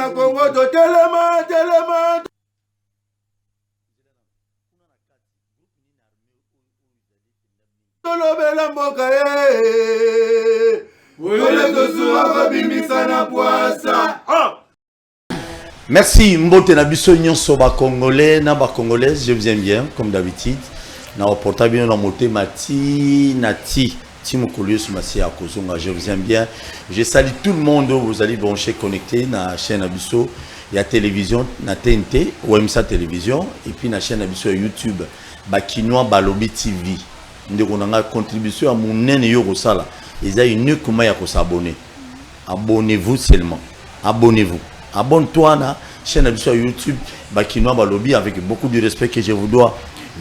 na Congo to telema. Tolo bela mboka Wole tosuwa babimisa na poasa. Merci Mbote na biso nyonso ba Congolais na ba Congolaises, je vous aime bien comme d'habitude. Na reporta bien na moté mati nati Timokolo sur Masia Kozonga, je vous aime bien. Je salue tout le monde, vous allez brancher connecté na chaîne Abisso, il y a télévision na TNT, OMSA télévision et puis na chaîne Abisso YouTube, Bakinois Balobi TV. Nous avons contribution à mon nene yo sala. Ils ont une comment ya ko s'abonner. Abonnez-vous seulement. Abonnez-vous. Abonne-toi na chaîne Abisso YouTube, Bakinois Balobi avec beaucoup de respect que je vous dois.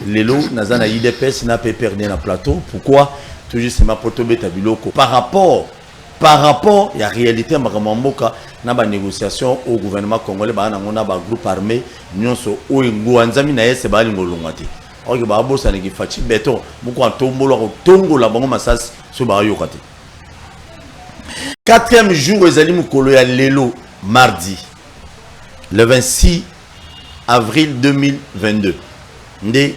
Lelo nazana IDPS n'a pas perdu na plateau. Pourquoi? Toujours c'est ma poto beta biloko. Par rapport il y a réalité makamamboka na ba négociation au gouvernement congolais ba na ngona ba groupe armé nyonso o ngwanzami na yese ba lingolongati. Ok ba bosa ngi fachi beto muko antombolo ko tongola bango masasi so ba yokati. 4e jour ezali mukolo ya lelo mardi le 26 avril 2022. Ndé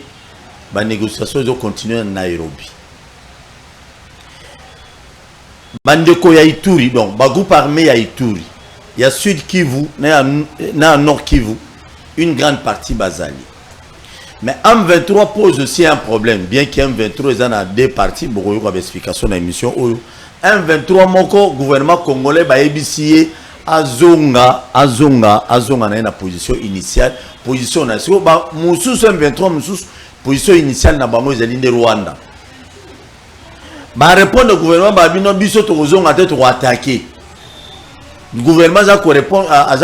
ba négociation zo continuer na Nairobi. Bandeko ya Ituri, donc, ba groupe armé ya Ituri. Il y a Sud Kivu, na Nord Kivu, une grande partie basali. Mais M23 pose aussi un problème, bien que M23 est dans deux parties, beaucoup de explications dans l'émission. M23, mon gouvernement congolais, ba EBCA, Azonga, na une position initiale, position nationale. Ba Moussous M23, Moussous, position initiale na bango ezali de Rwanda. Bah répondre au gouvernement bah bino biso to kozonga te to attaquer. Le gouvernement a répondre a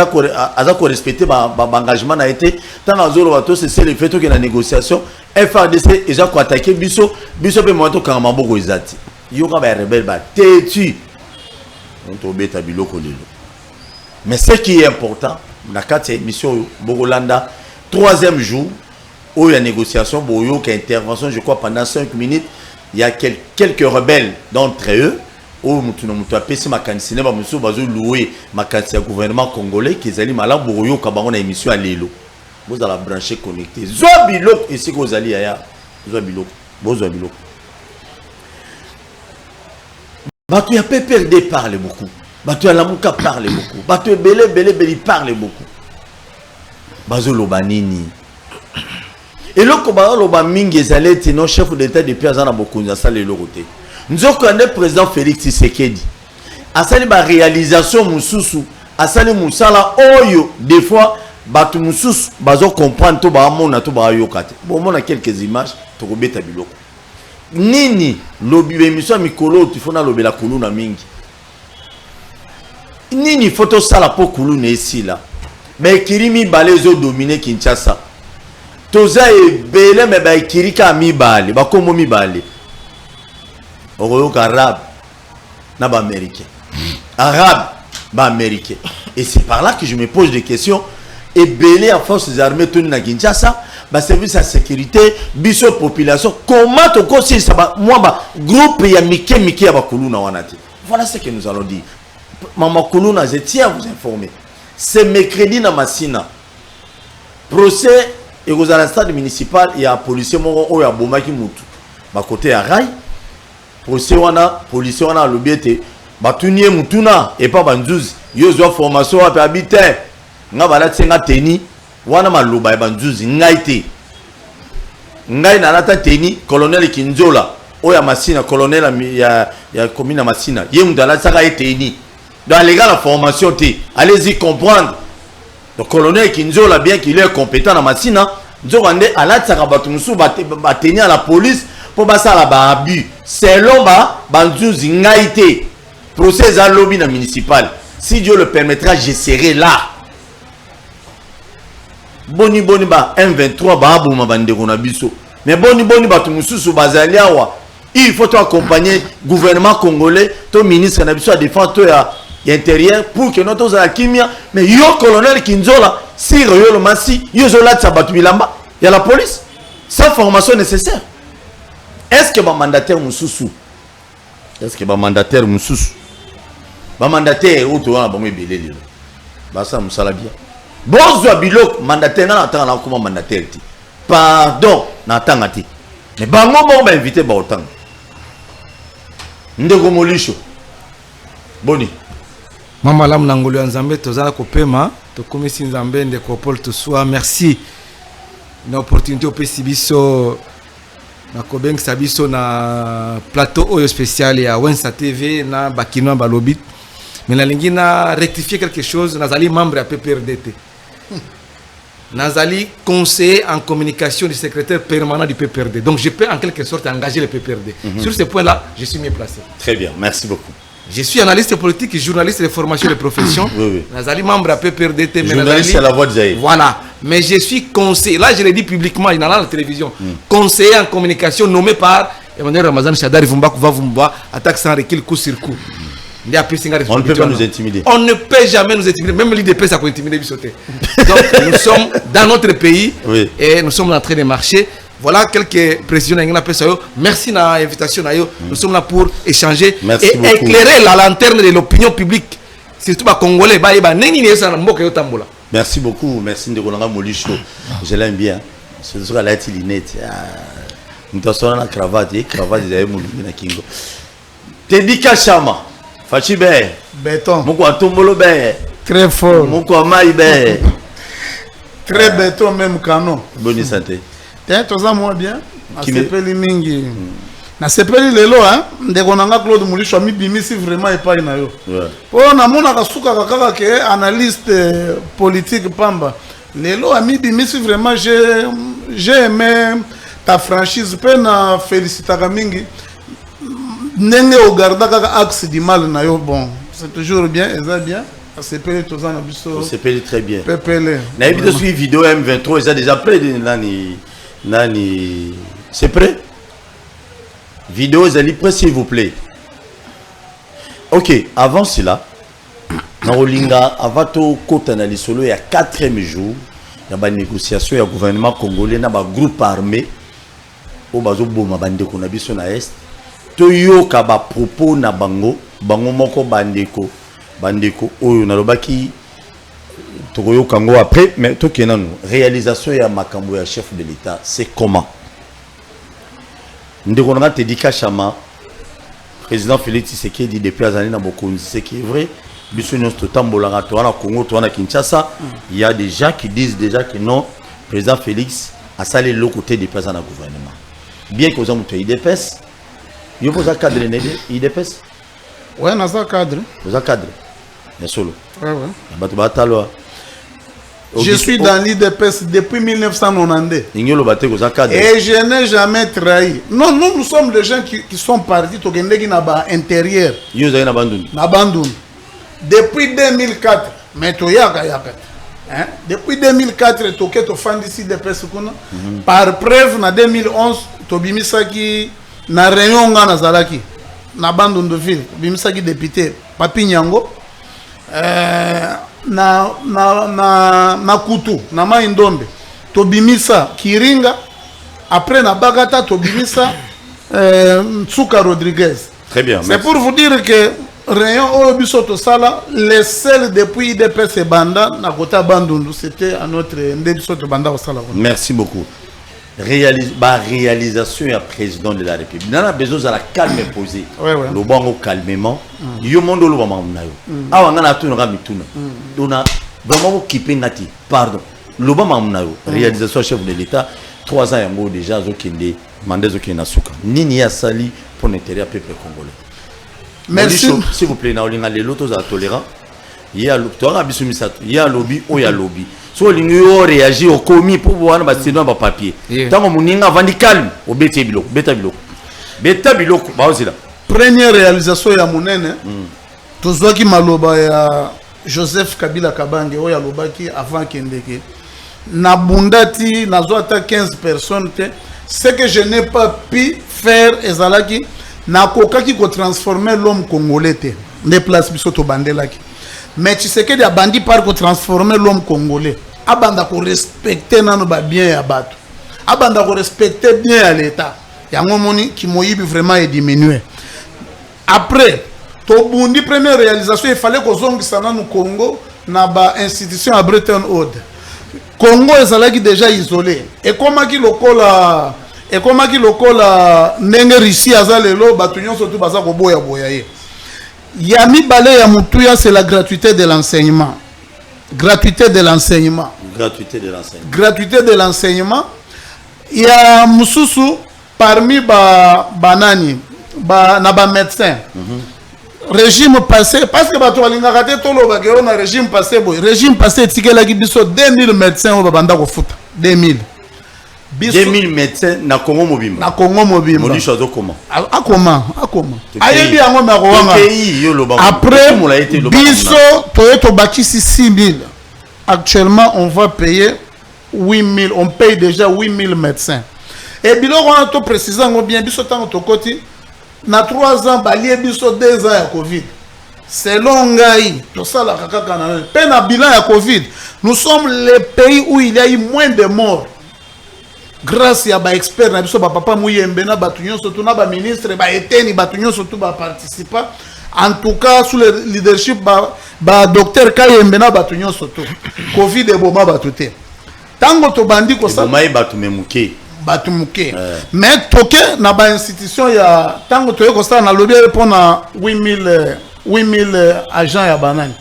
respecter ba engagement a été tant azolo bato c'est le fait que la négociation FARDC ils ont attaqué biso pe moto quand maboko ezati. Yoka ba rebelle ba tetu. On to beta biloko lelo. Mais ce qui est important, na kati mission Bogolanda 3e jour où il y a négociation boyo qui intervention je crois pendant 5 minutes. Il y a quelques rebelles d'entre eux où nous avons fait ma candidature ma gouvernement congolais qui est malin pour yo kabango na émission à Lelo. Vous allez brancher connecté. Zobilok ici que vous allez aya. Zobilok. Zobilok. Batu ya PPRD parle beaucoup. Batu ya Lamuka parle beaucoup. Batu ya Bele parle beaucoup. Bazo lobanini. Et le Koba Mingi ezaleti non chef d'état de Piazana Bokunza sale le côté. Nous avons président Félix Tshisekedi. Asali ba réalisation mususu, asali musala oyo des fois batu mususu bazo comprendre to ba mona to ba yokate. Bon on a quelques images to ko beta biloko. Nini lobi émission mikolo tu fona lobela kuluna mingi. Nini photo sala po kuluna ici là. Mais kirimi balezo dominer Kinshasa. Toza ebele me ba kirika mibale ba komo mibale oyo arabe na ba américain arabe ba américain et c'est par là que je me pose des questions ebele à forces armées toni na Kinshasa ba service à sécurité biso population comment to kosi ça ba moi ba groupe ya mike ya ba kuluna wanati. Voilà ce que nous allons dire. Maman kuluna je tiens à vous informer c'est mercredi na Masina procès. Et aux stade municipal, il y a un policier qui a bomaki mutu. Ba côté à Rai, policier wana lobiete, ba tunie mutuna et pas banzuzi. Yo zo formation a habité. Nga bala tsenga teni, wana maloba banzuzi ngaite. Ngai na nata teni colonel Kinzola, oya Masina colonel ya commune Masina. Ye mudala tsaka teni. Dans les gars la formation te, allez-y comprendre. Le colonel Kinzola, bien qu'il est compétent dans Massina, Nzorande à la Tsarabatoumsou va tenir à la police pour passer à la babu. C'est l'homme Banzouzi Ngaïté. Procès à lobby municipal. Si Dieu le permettra, je serai là. Boni ba M23 ba abouma bandeko na biso. Mais boni ba tumususu bazaliawa. Il faut accompagner le gouvernement congolais, ton ministre na biso à défendre intérieur pour que notre Kimia mais yo colonel Kinzola si yo le massi yo zola tsabatu bilamba il y a la police sans formation nécessaire. Est-ce que ba mandataire mususu ba mandataire mususu ba mandataire auto wana ba mbelele basa musala bien bonzo biloko mandataire na tanga na kuma mandataire ti pardon na tanga ti mais bango mo ba invité ba otanga ndeko molisho boni mama lam na ngolo ya nzambe tozala kopema tokomisi nzambe ndeko Paul Tosua merci na opportunité opesi biso na kobengisa biso na plateau oyo spécial ya Wensa TV na bakino balobi mais nalingi na rectifier quelque chose nazali membre ya PPRDT nazali conseiller en communication du secrétaire permanent du PPRD donc je peux en quelque sorte engager le PPRD sur ce point là je suis mieux placé. Très bien, merci beaucoup. Je suis analyste politique et journaliste de formation de profession. Oui. Nazali membre à PPRDT. Journaliste à la voix de Zaïre. Voilà. Mais je suis conseiller. Là, je l'ai dit publiquement, il y en a à la télévision. Conseiller en communication nommé par Emmanuel Ramazan Chadari Vumba Vumba, attaque sans recul, coup sur coup. On ne peut pas nous intimider. On ne peut jamais nous intimider. Même l'IDP, ça peut intimider. Donc, nous sommes dans notre pays et nous sommes en train de marcher. Voilà quelques précisions. Merci de l'invitation. Nous sommes là pour échanger et beaucoup. Éclairer la lanterne de l'opinion publique. Surtout les Congolais. Merci beaucoup. Merci de Rolanga Molisho. Je l'aime bien. C'est sur la lunette. Nous avons la cravate. Cravate de Kingo. Tedika Chama. Fachibe. Béton. Moko Atombolo be. Très fort. Moko Amai be. Très béton même canon. Bonne santé. Toza moi bien. Nasepeli mingi. Nasepeli lelo hein. Ndeko nanga Claude Mulisho mi bimisi vraiment epai na yo. Po na mona kasuka kaka ke analyste politique pamba. Lelo ami bimisi vraiment j'ai aimé ta franchise pe na félicitaka mingi. Nenge o garda kaka axe du mal na yo bon. C'est toujours bien, ça bien. Nasepeli toza na biso. Nasepeli très bien. Pepele. Na vidéo sur vidéo M23 ils a déjà près de Nani, c'est prêt? Vidéo, allez prêt s'il vous plaît. Ok, avant cela, Narolinga, avant tout, côté dans il y a 4e jour, il y a une négociation, il y a un gouvernement congolais, il y a un groupe armé, au bazo boma bande ko na biso na est. Toyo kaba propos na bango moko bandeko oyo na lobaki. Togoyo Kango après, mais tout qui est non réalisation ya makambo ya chef de l'État, c'est comment? Ndekona Tedika Chama, président Félix Tshisekedi depuis les années na Bokonzi, c'est qui est vrai. Bisunion Totambola, Toana Congo, Toana Kinshasa, il y a des gens qui disent déjà que non, président Félix a salé le côté des présents dans le gouvernement. Bien que vous ayez IDPS, vous avez cadre IDPS? Oui, on a un cadre. Vous avez cadre? Mais solo. Oui. Je suis dans l'IDPS depuis 1992. Et je n'ai jamais trahi. Non, nous sommes des gens qui sont partis au intérieur. Depuis 2004. Mais depuis 2004, par preuve, en 2011, Tobimisaki na réunion na Zalaki. Na Bandun de ville. Tobimisaki député Papi Nyango. Na Kutu na Maindombe tobimisa Kiringa après na Bagata tobimisa Tsuka Rodriguez. Très bien. C'est pour vous dire que Rayon Obisoto Sala les seuls depuis IDPS Banda na Kota Bandundu c'était à notre Ndebisoto Banda au Sala. Merci beaucoup. Réalisation du président de la République. Nous avons besoin de la calme posée. Le bon calmement. Yo mondo lo bama na yo. Awa ngana tu nga mituna. Dona vraiment kipe ngati. Pardon. Le bama na yo. Réalisation chef de l'État 3 ans yango déjà zokende mandat zokena suka. Nini ya sali pour l'intérêt peuple congolais. Merci. S'il vous plaît na olinga les lotos à tolérant. Il y a il y a lobby ou il y a lobby. So lingo réagir au commis pour voir ba sinon ba papier. Tant moninga vandi calme au beta biloko ba ozila. Première réalisation ya monene. Tozwaki maloba ya Joseph Kabila Kabange oya lobaki avant kendeke. Na bundati nazwata 15 personnes te. Ce que je n'ai pas pu faire ezalaki na kokaki ko transformer l'homme congolais te. Ne place biso to bandelaki. Mais tu sais que des bandits par ko transformer l'homme congolais. Abanda ko respecter nano ba bien ya bato. Abanda ko respecter bien à l'état. Yango moni ki moyibi vraiment est diminué. Après, Tobundi première réalisation, il fallait que Zongi Sana nous Congo na ba institution à Bretton Woods. Congo ezalaki déjà isolé. Et comment ki lokola ndenge Russie azalelo batu nyonso tu baza ko boya ye. Ya mibale ya mutuya c'est la gratuité de l'enseignement. Gratuité de l'enseignement. Gratuité de l'enseignement. Il y a mususu parmi banani na ba médecin. Régime passé parce que bato balingaka te tolo ba ke na régime passé boy. Régime passé tikela ki biso 2000 médecins o banda ko futa. 2000 médecins na Congo mobimba. Moni chozo comment? Comment? Ayebi yango na Rwanda. Après biso toyeto bakisi 6000. Actuellement on va payer 8000, on paye déjà 8000 médecins. Et biloko on a to préciser ngo bien biso tango to koti na 3 ans balie biso 2 ans ya Covid. Selon ngai to sala kaka na pe na bilan ya Covid, nous sommes les pays où il y a eu moins de morts. Grâce à ba expert na biso ba papa Muyembe na batu nyonso tu na ba ministre ba eteni batu nyonso tu ba participa. En tout cas sous le leadership ba docteur Kayembe na batu nyonso tu. Covid e boma batu te. Tango to bandi ko sa boma batu memuke. Batu muke. Mais toke na ba institution ya tango to ko sa na lobby répondre à 8000 agents ya banane.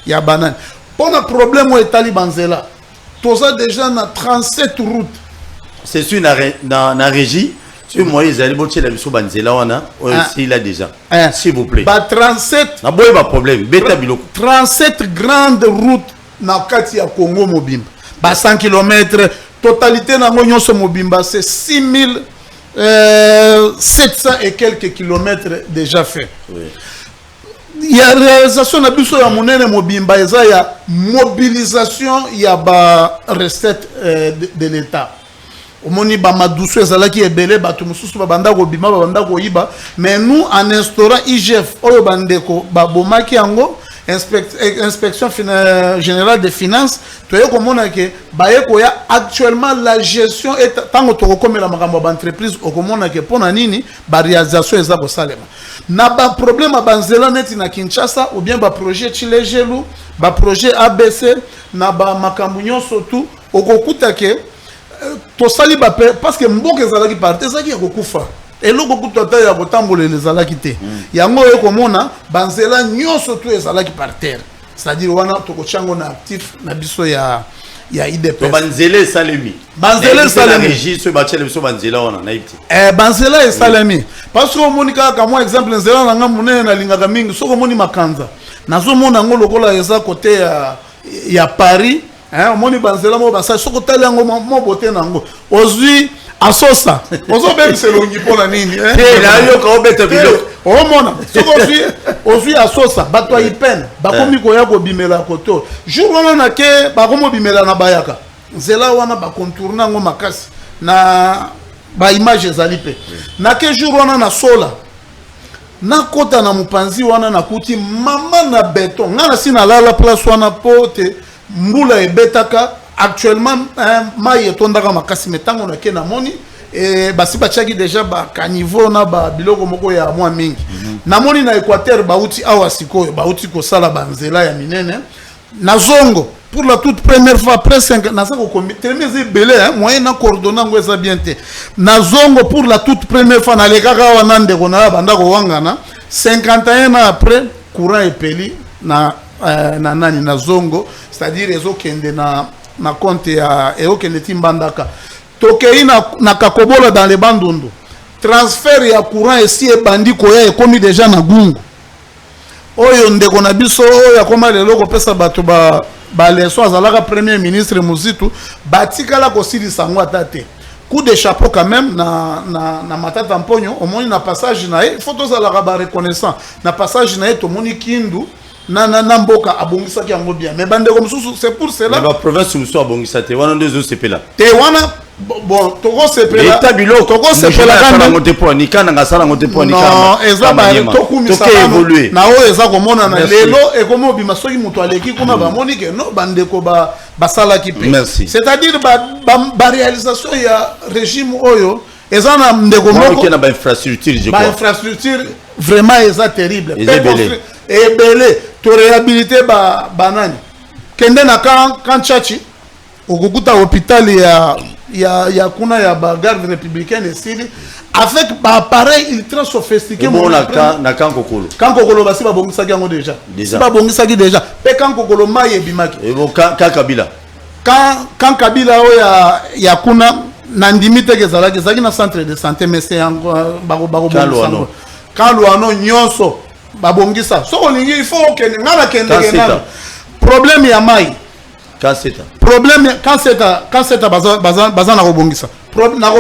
Ya banane. Pour un problème au Italie banzela. Tout ça déjà na 37 routes. C'est sûr dans la régie. Sur moi, ils allaient botter la mission banzela wana. Il a déjà. S'il vous plaît. Ba 37. Na boy ba problème. Beta biloko. 37 grandes routes na kati ya Congo mobimba. Ba 100 km. Totalité na nyonso mobimba c'est 6700 et quelques kilomètres déjà fait. Oui. Il y a réalisation na biso ya monene mobimba eza ya mobilisation ya ba recette de l'État. Omoni ba madusu ezalaki ebele batu mususu ba banda ko bima ba banda ko yiba, mais nous en instaurant IGF oyo bandeko ba bomaki yango inspection générale des finances toye komona ke baye ko ya actuellement la gestion est tango to comme la makambo ba entreprise okomona ke pona nini ba réalisation eza ko salema na ba problème banzela neti na Kinshasa ou bien ba projet Chilejelu ba projet ABC na ba makambo nyonso tu okokuta ke to sali ba parce que mboka ezalaki parti ezalaki ya kokufa eloko kutata ya kotambola ezalaki te yango ekomona banzela nyonso tu ezalaki par terre, c'est-à-dire wana tokochango na actif na biso ya IDPS banzela salemi registre bachele biso banzela wana na ipti banzela salemi parce que omonika kama exemple nzela nanga munene na lingaka mingi soko moni makanza nazomona ngo lokola eza côté ya Paris. Moni banzela mo basa soko tali ngo mo bote nango ozwi asosa ozo bem selongi pona nini la yo ko beta biloko o mona soko ozwi asosa bato ipene bakomi ko ya ko bimela koto jour wana na ke bakomo bimela na bayaka nzela wana ba contourner ngo makasi na ba image ezali pe na ke jour wana na sola na kota na mupanzi wana na kuti mama na beton ngana sina lala place wana pote mbula ebetaka actuellement mai etondaka makasi metango na ke na moni basi bachaki déjà ba caniveau na ba biloko moko ya mwa mingi na moni na Équateur bauti awa sikoyo bauti ko sala banzela ya minene na zongo pour la toute première fois après 5 na ça ko comité mais belé moyen na coordonnant ngo eza bien te na zongo pour la toute première fois na lekaka wana ndeko na banda ko wangana 51 ans après courant epeli na nani na zongo, c'est-à-dire ezokende na compte ya ezokende timbandaka tokei na kakobola dans les bandundu transfert ya courant esi ebandi koya ekomi déjà na gungu oyo ndeko na biso oyo akoma lelo kopesa bato ba leso azalaka premier ministre Muzitu batikala kosilisa ngo atate coup de chapeau quand même na matata mponyo omoni na passage na e photo za la ba reconnaissant na passage na e to moni kindu na mboka abongisaki yango bien mais bande comme c'est pour cela la province muso abongisate wana deux autres CP là te wana bon toko CP là eta bilo toko CP là kana ngote po ni kana ngasala ngote po ni kana non eza ba toku misala na o eza komona na lelo e komo bima soki muto aleki kuna ba monike no bande ko ba sala ki pe c'est-à-dire ba réalisation ya régime oyo eza na ndeko moko na ba infrastructure je crois ba infrastructure vraiment eza terrible et belé to réhabiliter banani kende na kan chachi okukuta hôpital ya kuna ya ba garde républicaine esili avec ba appareil ultra sophistiqué bon na kan kokolo basi babongisaki yango déjà ba bongisaki déjà pe kan kokolo mai ebimaki et bon kan Kabila kan Kabila o ya kuna na ndimi te kezalaki na centre de santé mais c'est yango bako kan Luano nyonso babongisa so olingi il faut que ngala kende problème ya mai problème quand c'est bazan na kobongisa na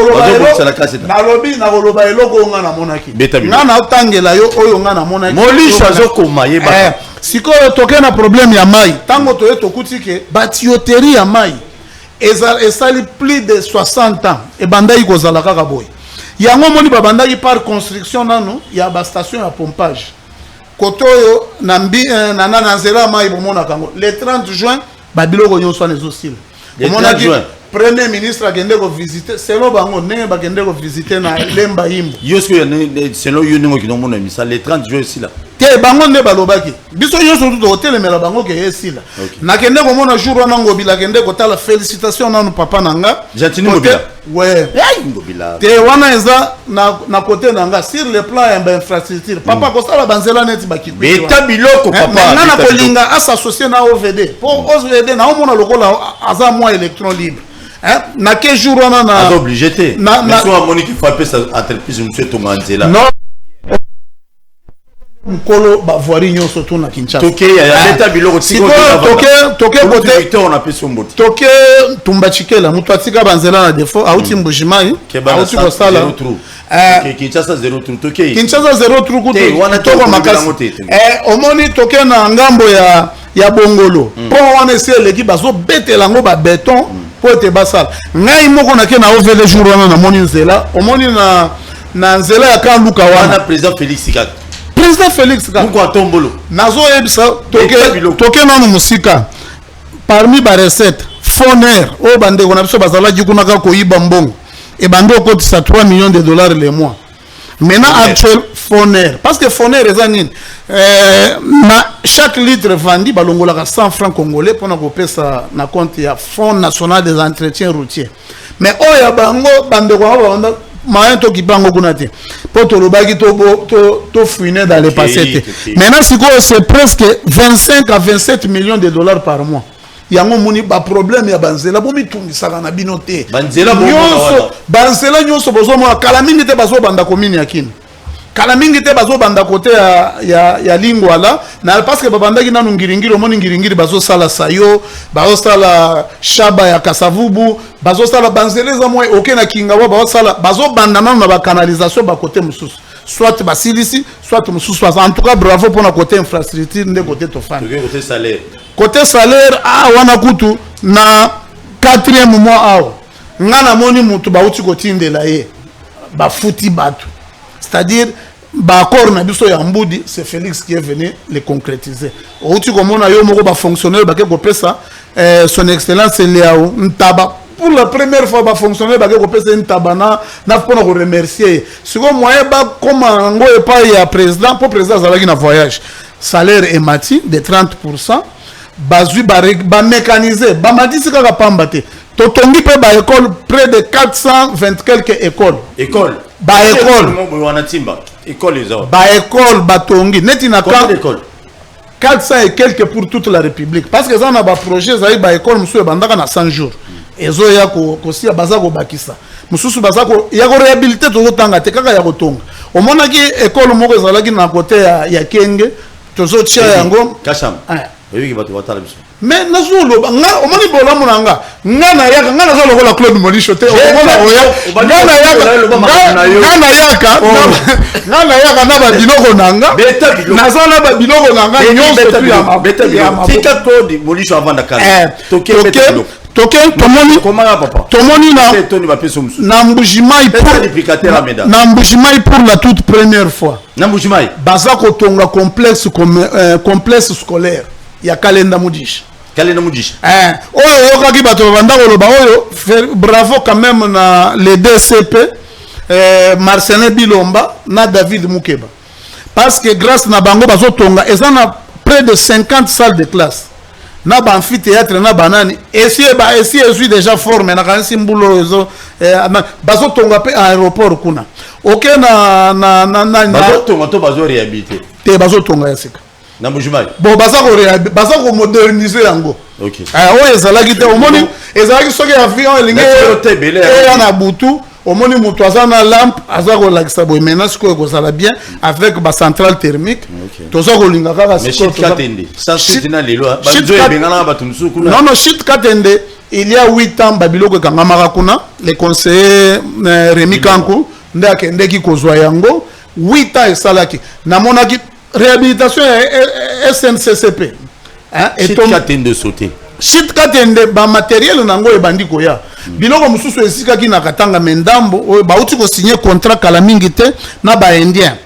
koloba eloko nga na monaki nga na otangela yo oyo nga na monaki molisha zokoma yeba sikoyo toke na problème ya mai tango toye tokuti ke batioterie ya mai esali plus de 60 ans ebandaki kozala kaka boye yango moni babandaki par construction nanu ya bastation ya pompage koto oyo na nzela mai bomona kango le 30 juin babiloko nyonso wana ezosila omonaki premier ministre akende kovisite selon bango ndenge bakende kovisite na lemba yimbo selon yo ndenge okinomona misa le 30 juin esila te bango nde balobaki biso nyonso tuto kotelemela bango ke esila nakende komona jour wana ngobila akende kotala félicitation nanu papa na nga Jatini Ngobila ouais te wana eza na côté na nga sur le plan ya infrastructure papa kosala banzela neti bakikuti beta biloko papa nga na kolinga asasocié na OVD pour OVD na omona lokola aza mwa électron libre na ke jour wana na obligé te na so Monique frappé sa entreprise monsieur Tonganzela non mkolo bavoiri nyonso to na Kinshasa toke ya leta biloko tiko toke côté on a pu sombote toke tumbachikela mutu atika banzela na défaut auti mbujimai auti kosala Kinshasa 0 trou toke Kinshasa 0 trou kuto wana toko makasi omoni toke na ngambo ya bongolo po wana esi eleki bazo betela ngo ba béton po ete basala ngai moko na ke na ovele jour wana na moni nzela omoni na nzela ya kan luka wana président Félix Kaka président Félix Kaka tombolo nazo ebisa toke nanu musika parmi ba recette foner o bande ko na biso bazalaki kuna ka koyiba mbongo et bande okotisa 3 millions de dollars le mois maintenant actuel foner parce que foner ezanine na chaque litre vendu balongolaka 100 francs congolais pour na kopesa na compte ya Fonds national des entretiens routiers mais oya bango bande ko banda moyen to kibango kuna te po to lobaki to fouiner dans le passé. Maintenant c'est presque 25 à 27 millions de dollars par mois. Yango moni ba problème ya banzela bomi tungisaka na bino te. Banzela nyonso bozo mo kala mingi te bazo banda commune ya Kini. Kala mingi te bazo banda côté ya Lingwala na parce que babandaki nanu ngiringiri omoni ngiringiri bazo sala sayo bazo sala shaba ya Kasavubu bazo sala banzeleza moi aucun na kinga bazo sala bazo banda nanu na ba canalisation ba côté mususu soit basilisi soit mususu en tout cas bravo pour na côté infrastructure nde côté tofana côté salaire wana kutu na 4e mois awo ngana moni mutu ba uti kotindela ye ba futi batu. C'est-à-dire, l'accord na biso ya Mbudi, c'est Félix qui est venu le concrétiser. Outi komona yo moko ba fonctionnaire ba ke kopesa son excellence Léao Ntaba. Pour la première fois ba fonctionnaire ba ke kopesa Ntaba na pona ko remercier. Siko moyen ba koma ngo e pa ya président pour président zalaki na voyage. Salaire est mati de 30%. Bazui ba mécaniser, ba madisi kaka pamba te. Totongi pe ba école près de 420 quelques écoles. École ba école batongi neti na kan 400 et quelques pour toute la République parce que ça na ba projet za ba école musu bandaka na 100 jours ezo ya ko sia bazako bakisa mususu bazako ya ko réhabiliter to tanga te kaka ya ko tonga omona ki école moko ezalaki na côté ya Kenge tozo tia yango kasham ebi bato batala biso mais nazolo nga omoni bola munanga nga na yaka nga nazolo kola Claude Molisho te omona oya nga na yaka na ba biloko nanga nazana ba biloko nanga nyonso tu ya tika Claude Molisho avant dakala toke tomoni komanga papa tomoni na Mbujimai pour la toute première fois na Mbujimai baza ko tonga complexe scolaire ya Kalenda Mudisha oyo yokaki bato banda koloba oyo bravo quand même na le DCP Marcelin Bilomba na David Mukeba parce que grâce na bango bazo tonga ezana près de 50 salles de classe na ba amphithéâtre na banani esi est déjà formé na kanisi mbulo zo bazo tonga pe aéroport kuna OK na bazo tonga to bazo réhabiliter te bazo tonga yasika na Mujimai bon baza ko moderniser yango OK oyo ezalaki te omoni ezalaki soki avion elingi na butu omoni moto aza na lampe aza kolakisa boye maintenant sikoyo kozala bien avec ba centrale thermique toza kolinga kaka non shit katende il y a 8 ans babiloko ekangamaka kuna le conseiller Rémi Kankou nde akendeki kozwa yango 8 ans esalaki namonaki réhabilitation ya SNCCP shit katende sauté shit katende ba matériel nango ebandi koya biloko mususu esikaki na katanga mendambo oyo bauti ko signer contrat kala mingi te na ba indien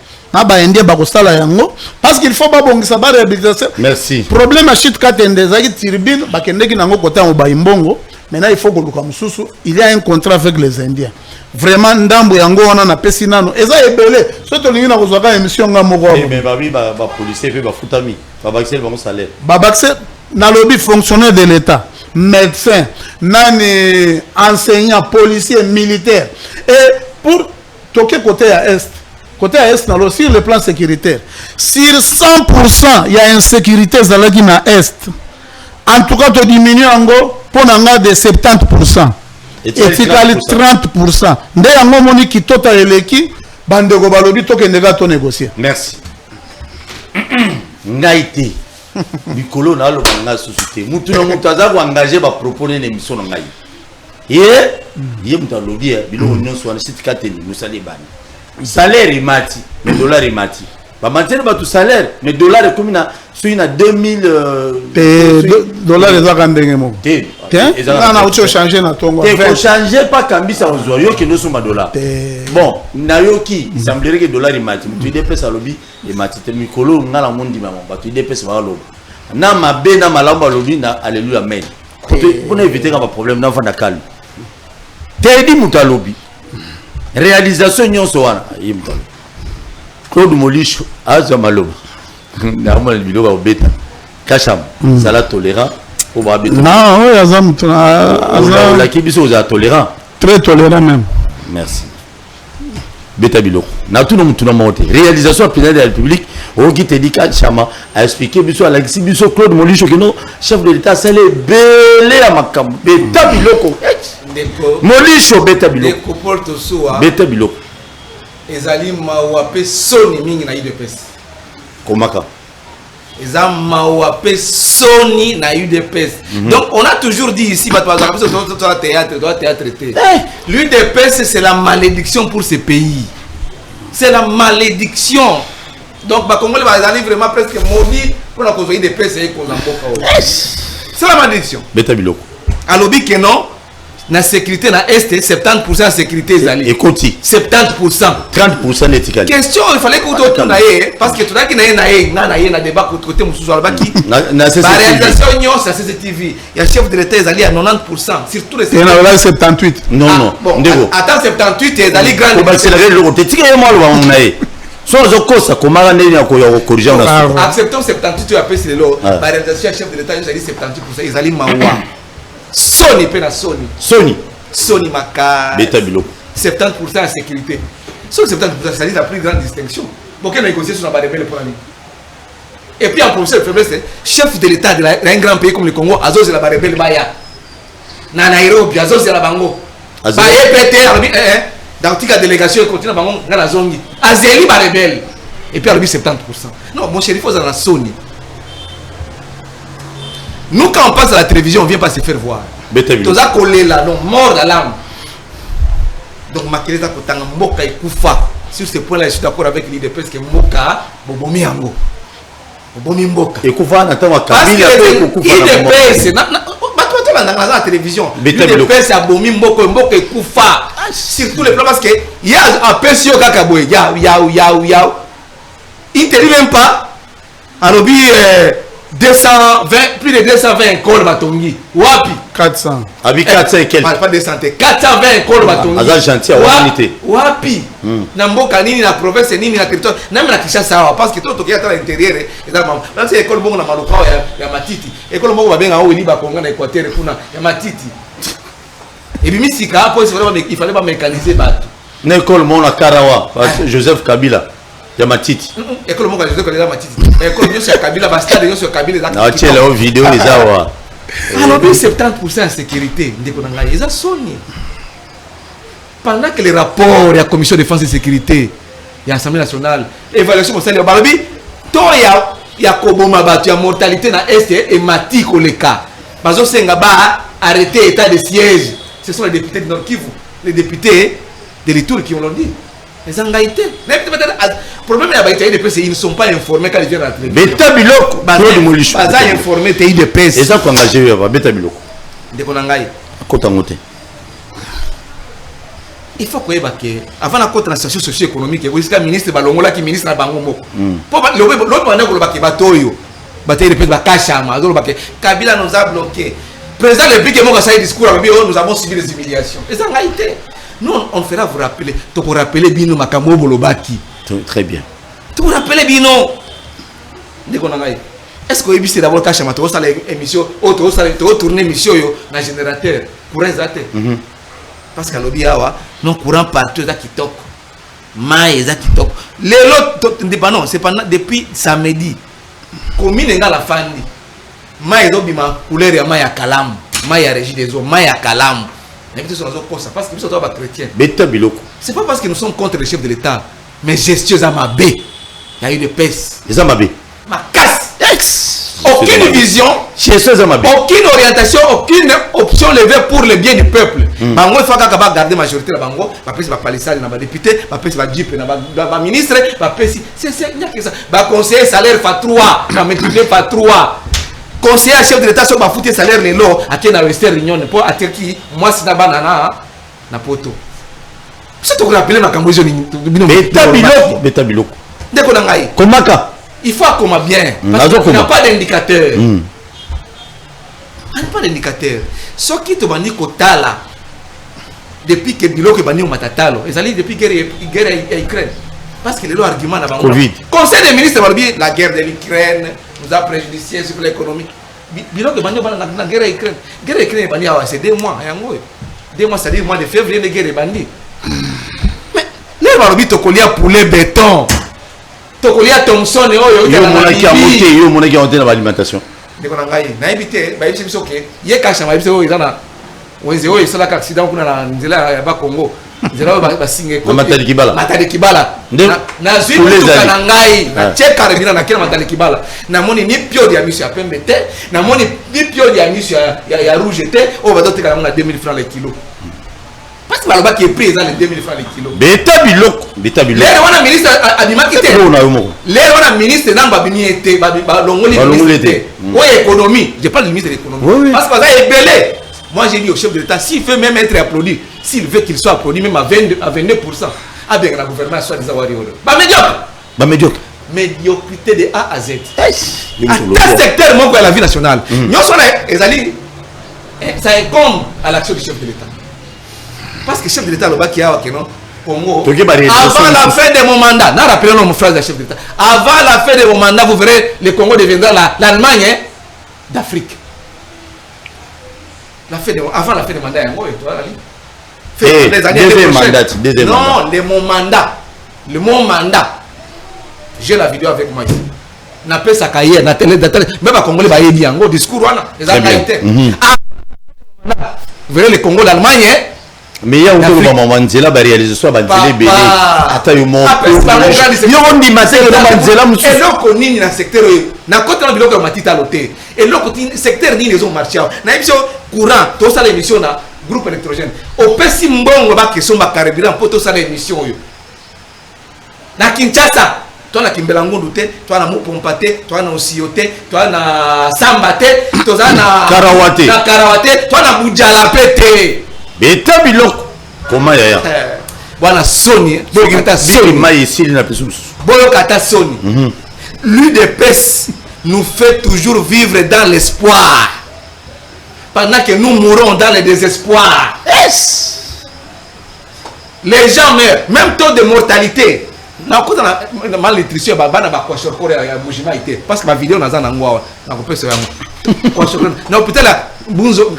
bakosala yango parce qu'il faut babongisa ba réhabilitation. Merci. Problème à shit katende zaki turbine bakendeki nango kota mo ba imbongo maintenant il faut que luka mususu il y a un contrat avec les indiens vraiment ndambo yango wana na pesi nano eza ebele so to lingi na kozwaka émission nga moko mais babi ba policier pe ba futami ba baxel ba salaire ba baxel na lobby fonctionnaire de l'état médecin nani enseignant policier militaire et pour toquer côté à est sur le plan sécuritaire sur 100% il y a insécurité zalaki na est en tout cas to diminue yango pour nanga de 70% et tikali 30% nde yango moni kitota eleki bandeko balobi tokendeka to négocier. Merci. Ngaïti Mikolo na lo banga société mutu na mutu aza ko engager ba proposer une émission na ngai ye mutu alobi biloko nyonso wana site kateni musale bani salaire imati mais dollar imati ba maintenir ba tout salaire mais dollar comme na sur na 2000 dollars eza kandenge mo na ucho changer na tongo faut changer pas kambisa ozo yo ke no suma dollar bon na yo ki semblerait que dollar imati mutu dépesa lobi imati te mikolo ngala mondi mama ba tu dépesa ba lobi na mabe na malamba lobi na alléluia amen pour éviter un problème na fanda calme te di mutu lobi réalisation nyonso wana yimba Claude Molisho aza maloba na mwana biloko obeta kasham sala tolérant au ba beta non oui aza mutu aza la kibiso oza tolérant très tolérant même. Merci beta biloko na tout mutu na monte réalisation président de la République au qui te dit Kachama a expliqué biso à Alexis biso Claude Molisho que non chef de l'état c'est le belé à makambo beta biloko Molisho beta biloko Porto Soa beta biloko ezali mawape soni mingi na UDPS komaka eza mawape soni na UDPS donc on a toujours dit ici bah toi théâtre l'UDPS c'est la malédiction pour ce pays, c'est la malédiction. Donc bah Congolais va aller vraiment presque maudit pour la cause UDPS et qu'on emboka. C'est la malédiction. Beta biloko alobi que non na sécurité na est 70% sécurité ezali et koti 70% 30% l'étiquette question il fallait que tu naie parce que tu as qui na débat côté mususu alabaki na réalisation nyon ça CCTV il y a chef de l'état ezali à 90% surtout les et na 78 non bon attends 78 ezali grande ba c'est la le tika ye moi lo nae so zo kosa komara ndeni ya ko corriger na acceptons 78 tu appelles c'est lo ba réalisation chef de l'état ezali 78% ezali mawa Sony pena Sony maka beta biloko 70% à sécurité. Sur 70% c'est la plus grande distinction. Pour qu'elle négocie sur la rebelle pour la vie. Et puis en professeur faiblesse, chef de l'état d'un grand pays comme le Congo, Azos et la rebelle baya. Na Nairobi, Azos et la bango. Ba EPT dans toute la délégation continue bango dans la zone. Azeli ba rebelle. Et puis à 70%. Non, mon chéri faut dans la Sony. Nous, quand on passe à la télévision, on ne vient pas se faire voir. Tous à coller là, donc mort à l'âme. Donc, ma querida Kotanga, Mboka et Koufa. Sur ce point-là, je suis d'accord avec l'idée parce que Mboka, Bobomi Ango. Bobomi Mboka. Et Koufa, n'attend pas parce que l'IDPS, dans la télévision, l'IDPS a Bobomi Mboka et Koufa. Sur tous les plans, parce qu'il y a un PCO Kakaboy, il ne te dit même pas. Anobi. 220, plus de 220 écoles batongi. Wapi 400. Abi 400 et quelques. Pas 200, 420 écoles batongi. Aza gentil à l'unité. Wapi na mboka nini na province nini na territoire. Na na Kinshasa parce que tout qui est à l'intérieur et dans même c'est école bongo na maluka ya matiti. École bongo ba benga o liba konga na Équateur kuna ya matiti. Et puis misika hapo il fallait pas mécaniser bato. Na école mon na Karawa, Joseph Kabila. Ya matiti. École mon Joseph Kabila matiti. École yo sur Kabila ba stade yo sur Kabila. Na tiens la vidéo les awa. Alors 70% en sécurité ndeko na ngai eza soni. Pendant que les rapports de la commission de défense et sécurité de l'Assemblée nationale, évaluation pour ça, il y a koboma batu ya mortalité na est et mati koleka. Bazo senga ba arrêter état de siège. Ce sont les députés de Nord Kivu, les députés de l'Itour qui ont l'ont dit. Les engaïtés. Le problème est qu'ils ne sont pas informés quand ils viennent rentrer. Beta biloko. Baza informé TI de presse. Et ça qu'on a engagé beta biloko. Ndeko na ngai. Kota ngote. Il faut que avant la côte situation socio-économique, le ministre Balongola qui ministre na Bangomo. Pour l'autre pendant que le baké batoyo, bataille de paix bakashama, Kabila nous a bloqué. Président le pique mon ça discours nous avons subi des humiliations. Et ça a été. Nous on fera vous rappeler, tu pour rappeler bino makambo bolobaki. Très bien. Tu pour rappeler bino. Ndeko nangai. Est-ce que c'est d'abord kashama to ça l'émission, auto ça to tourner émission yo na générateur pour exater. Parce qu'à l'objet non courant partout ça qui toque maïs ça qui toque les autres indépendants c'est pendant depuis samedi commune nga la fandi maïs obima couleur ya maïs ya kalam maïs ya régie des eaux maïs ya kalam n'habite sur nos causes parce que nous sommes pas chrétiens beta biloko c'est pas parce que nous sommes contre le chef de l'état mais gestion à ma baie il y a eu des pèses les amabé ma casse ex aucune vision, aucune orientation, aucune option levée pour le bien du peuple. Bango il faut garder majorité la bango, ba pesi ba palissade na ba député, ba pesi ba jeep na ba ministre, ba pesi c'est rien que ça. Ba conseiller salaire fa 3, ba multiplier par 3. Conseiller chef de l'état so ba fouter salaire les lots, até na Western Union pour até qui moi si na banana na poto. C'est tout rappeler na kambozo ni beta biloko. Ndeko na ngai. Komaka il faut qu'on m'a bien parce qu'on n'a pas d'indicateur. On n'a pas d'indicateur. Ce qui te bandi kotala depuis que biloko bandi au matatalo, et ça depuis guerre à Ukraine. Parce que les arguments d'avant. Covid. Conseil des ministres va dire la guerre de l'Ukraine nous a préjudicié sur l'économie. Biloko bandi la guerre à Ukraine. Guerre à Ukraine bandi c'est 2 mois. 2 mois c'est-à-dire mois de février de guerre bandi. Mais les barbis to coller poulet béton. Tokolia Thompson et yo monaki a monté yo monaki a monté dans l'alimentation ndeko na ngai na ebité ba yebisi biso ke ye kasha ma yebisi o izana wenze o isala ka accident kuna na nzela ya ba Congo nzela ba singe ko matali kibala na zwi tuka na ngai na cheka rebina na kila matali kibala na moni ni pio ya miso ya pembe te na moni ni pio ya miso ya rouge te o ba dote kana na 2000 francs le kilo. Parce que là-bas qui est pris dans les 2000 francs le kilo. Beta biloko. Les wana ministre abimaki te. Les wana ministre namba bini te ba longoli te. Ouais économie, je parle du ministre de l'économie. Parce que ça est belé. Moi j'ai dit au chef de l'État s'il veut même être applaudi, s'il veut qu'il soit applaudi même à 22%, ah bien la gouvernement soit des awari. Ba médiocre. Médiocrité de A à Z. À tel secteur mon la vie nationale. Nous sommes ezali ça incombe à l'action du chef de l'État. Parce que le chef de l'État, le bas qui a Congo, avant la fin de mon mandat, n'a rappelé mon phrase de chef de l'État, avant la fin de mon mandat, vous verrez, le Congo deviendra l'Allemagne d'Afrique. Avant la fin de mandat, non, le mon mandat. J'ai la vidéo avec moi ici. N'a pas sa carrière, n'a télé, même à Congo, il y a un discours, les Américains. Vous verrez le Congo, l'Allemagne, mais il y a autour de Manzela ba réalisation ba télé belé ata yo mon yo on dit masé que Manzela musu et loko nini na secteur na côté na biloko matita loté et loko secteur ni les ont marché na émission courant to ça l'émission na groupe électrogène au pesi mbongo ba question ba carburant pour to ça l'émission yo na Kinshasa toi na Kimbela Ngundu te toi na Mopompa te toi na Osiote toi na Samba te toi na Karawate toi na Bujala te. Beta biloko comment yaya bwana Sony boyo kata Sony mai ici na pesus boyo kata Sony lui de pes nous fait toujours vivre dans l'espoir. Pendant que nous mourons dans le désespoir. Yes. Les gens meurent. Même taux de mortalité. Malnutrition, parce que ma vidéo n'a pas hôpital Bunzola.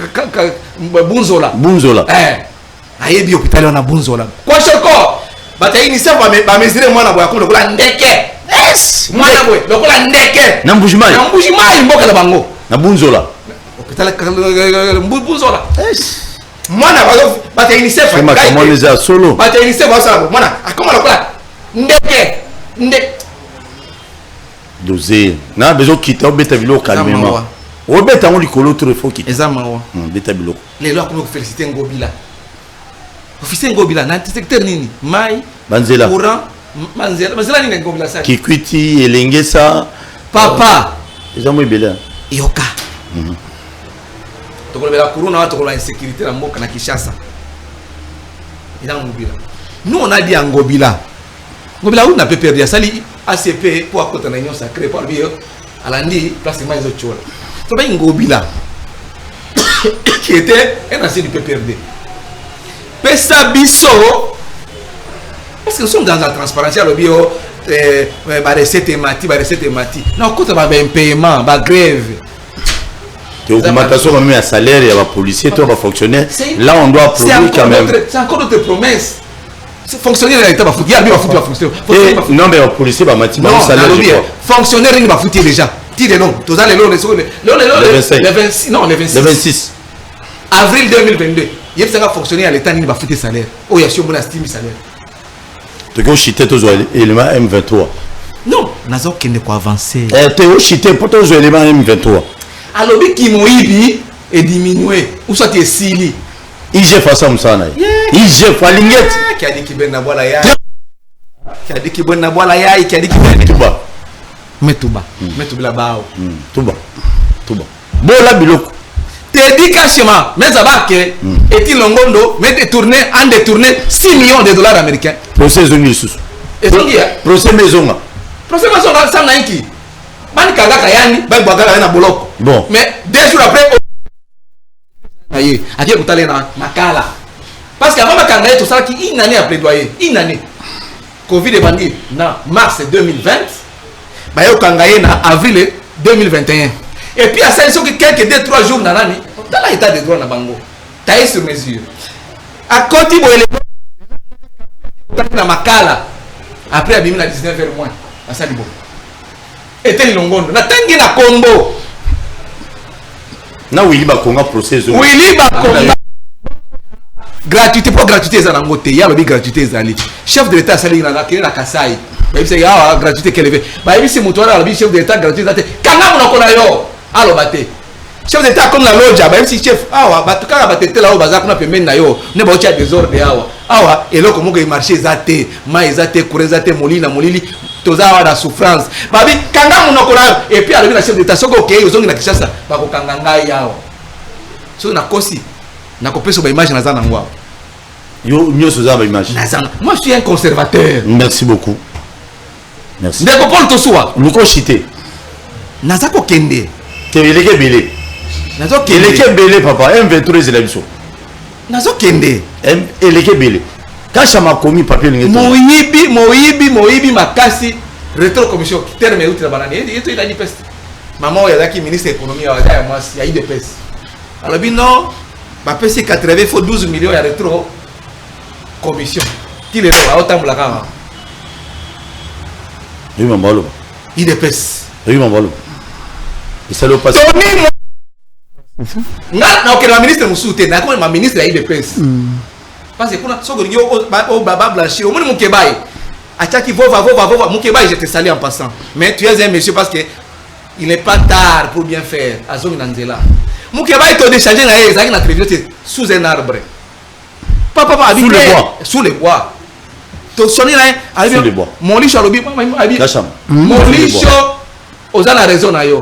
Ayebi hôpital on a Bunzola. Quoi choko? Bataille ni ça va mesurer moi na boya comme le ndeke. Yes. Moi na boya, le ndeke. Na mbujima. Na mbujima imboka la bango. Na Bunzola. Hôpital Bunzola. Yes. Moi na bataille ni ça va. Comment les a solo? Bataille ni ça va ça. Moi na comment la ndeke. Ndeke. Dosé. Na besoin quitter au beta bilo calmement. Au beta on likolo trop faut quitter. Exactement. Beta bilo. Les lois comme féliciter Ngobila. Officier Ngobila na secteur nini? Mai, Banzela. Courant, Banzela nini Ngobila ça? Kikwiti Elengesa. Papa. Ils ont mis belé. Yoka. Tokolo bela Courant na tokolo insécurité na mboka na Kinshasa. Ila Ngobila. Nous on a dit Ngobila. Ngobila où n'a pas perdu sali ACP pour côté na union sacrée pour bio alandi pratiquement les autres. To ba Ngobila qui était un ancien du PPRD. Pesa biso parce que nous sommes dans la transparence le bio recette mati non quand va un paiement ba grève augmentation même à salaire et à policier toi va fonctionner là on doit applaudir quand même c'est encore d'autres promesses fonctionnaire l'état va foutre il va fonctionner non mais au policier va mati ba salaire fonctionnaire il va foutre déjà tire non tous les le 26 non le 26 avril 2022 il y a fonctionnaire à l'état il va foutre salaire oh il y a sur mon estime salaire tu as chité tous les éléments M23 non nazo kende ko avancer tu as chité pour tous les éléments M23 alors qui moibi est diminué ou soit tu es sili IGF face à Moussana IGF à Linguette qui a dit qu'il ben na bola ya qui a dit qu'il ben na bola ya qui a dit qu'il ben Touba Metuba la bao Touba bola biloko te dit cachement mais ça va que est-il longondo mais détourné 6 millions de dollars américains procès zoni sous et donc procès maison ça na inki bani kanga kayani ba bagala na boloko bon mais 2 jours après aye atie kutale na makala parce que avant bakanga tout ça qui une année à plaidoyer une année Covid est bandit na mars 2020 ba yo kangaye na avril 2021 et puis à ça ils sont que quelques 2-3 jours dans l'année dans l'état de droit na bango taillé sur mesure à côté boele na makala après abimi na 19h moins à ça libo était longondo na tangi na Congo na Willy Bakonga procès Willy Bakonga gratuité pour gratuité za nango te ya lobi gratuité ezali chef de l'état sali na na Kasai ba bise ya gratuité keleve ba bise mutoara lobi chef de l'état gratuité te kanga mona kona yo alo bate chef de l'état comme la loja ba bise chef awa batukaka batete la o baza kuna pembeni na yo ne ba ocha désordre awa eloko moko marché ezate ma ezate courant ezate molili toza awa na souffrance babi kanga mona kona et puis alobi na chef de l'état soko ke ozongi na Kinshasa ba ko kanga ngai awa so na kosi na kopesa ba image na za nangwa yo nyoso za ba image moi je suis un conservateur merci beaucoup merci ndeko Paul Tosua luko chité nazako kende te eleke belé nazo kende eleke belé papa M23 zelabiso nazo kende eleke belé kasha makomi papier lingeto moyibi makasi retro commission terme outre banani yeto il a dit peste maman ya daki ministre économie ya moi ya ide peste alors bi non ba pesi 80 faut 12 millions ya retro commission qui le a autant la kama oui mambalo ide peste oui mambalo et ça le passe na ok la ministre musute na ko ma ministre ya ide peste parce que kuna soko ngio o baba blanchir au monde mukebai achaki vova mukebai je te salue en passant mais tu es un monsieur parce que il n'est pas tard pour bien faire azongi nanzela mukebai to décharger na yé zaki na télévision sous un arbre papa sous les bois to soni na sous les bois mon licho alobi kasham mon licho oza na raison na yo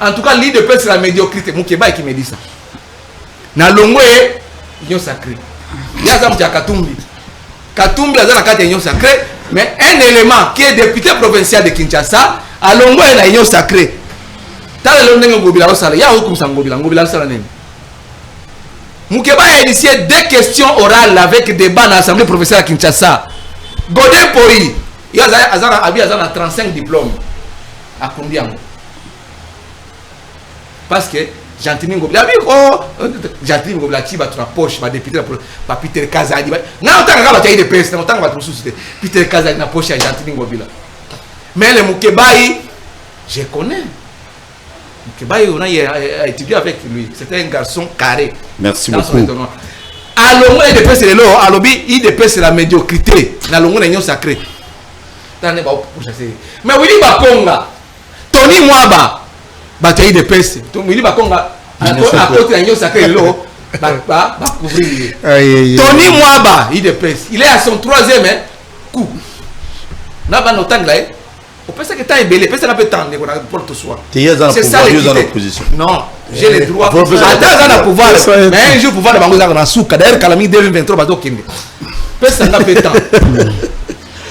en tout cas l'idée de pèse la médiocrité mukebai qui me dit ça na longwe union sacrée yaza mtia Katumbi aza na kati union sacrée mais un élément qui est député provincial de Kinshasa alongo na union sacrée tala le ndenge ngobila osala ya okumisa ngobila osala nini Mukeba a initié 2 questions orales avec débat dans l'Assemblée professionnelle à Kinshasa. Godin Poi, il y a 35 diplômes. À combien? Parce que Gentini Ngobila, Gentini Ngobila, qui va la poche, va député, va Peter Kazadi. Non, on t'a pas de peste, on t'a pas de soucis. Peter Kazadi na poche à Gentini Ngobila. Mais le Mukeba, je connais. On a étudié avec lui. C'était un garçon carré. Merci beaucoup. Alongo il dépêche le lot, alobi il dépêche la médiocrité. Na longo na union sacrée. Mais Willy Bakonga, Tony Mwaba, bah tu as dépêche. Willy Bakonga à côté de la union sacrée le lot, bah couvrir. Tony Mwaba, il dépêche. Il est à son 3e coup. N'a pas noté là. On peut que tu as belé, peut-être un peu temps qu'on a pour tout soi. C'est ça l'opposition. Non, j'ai le droit. Attends, pouvoir. Mais un jour pouvoir de bango na souka. D'ailleurs, Kalami 2023 bato kende. Peut-être un peu temps.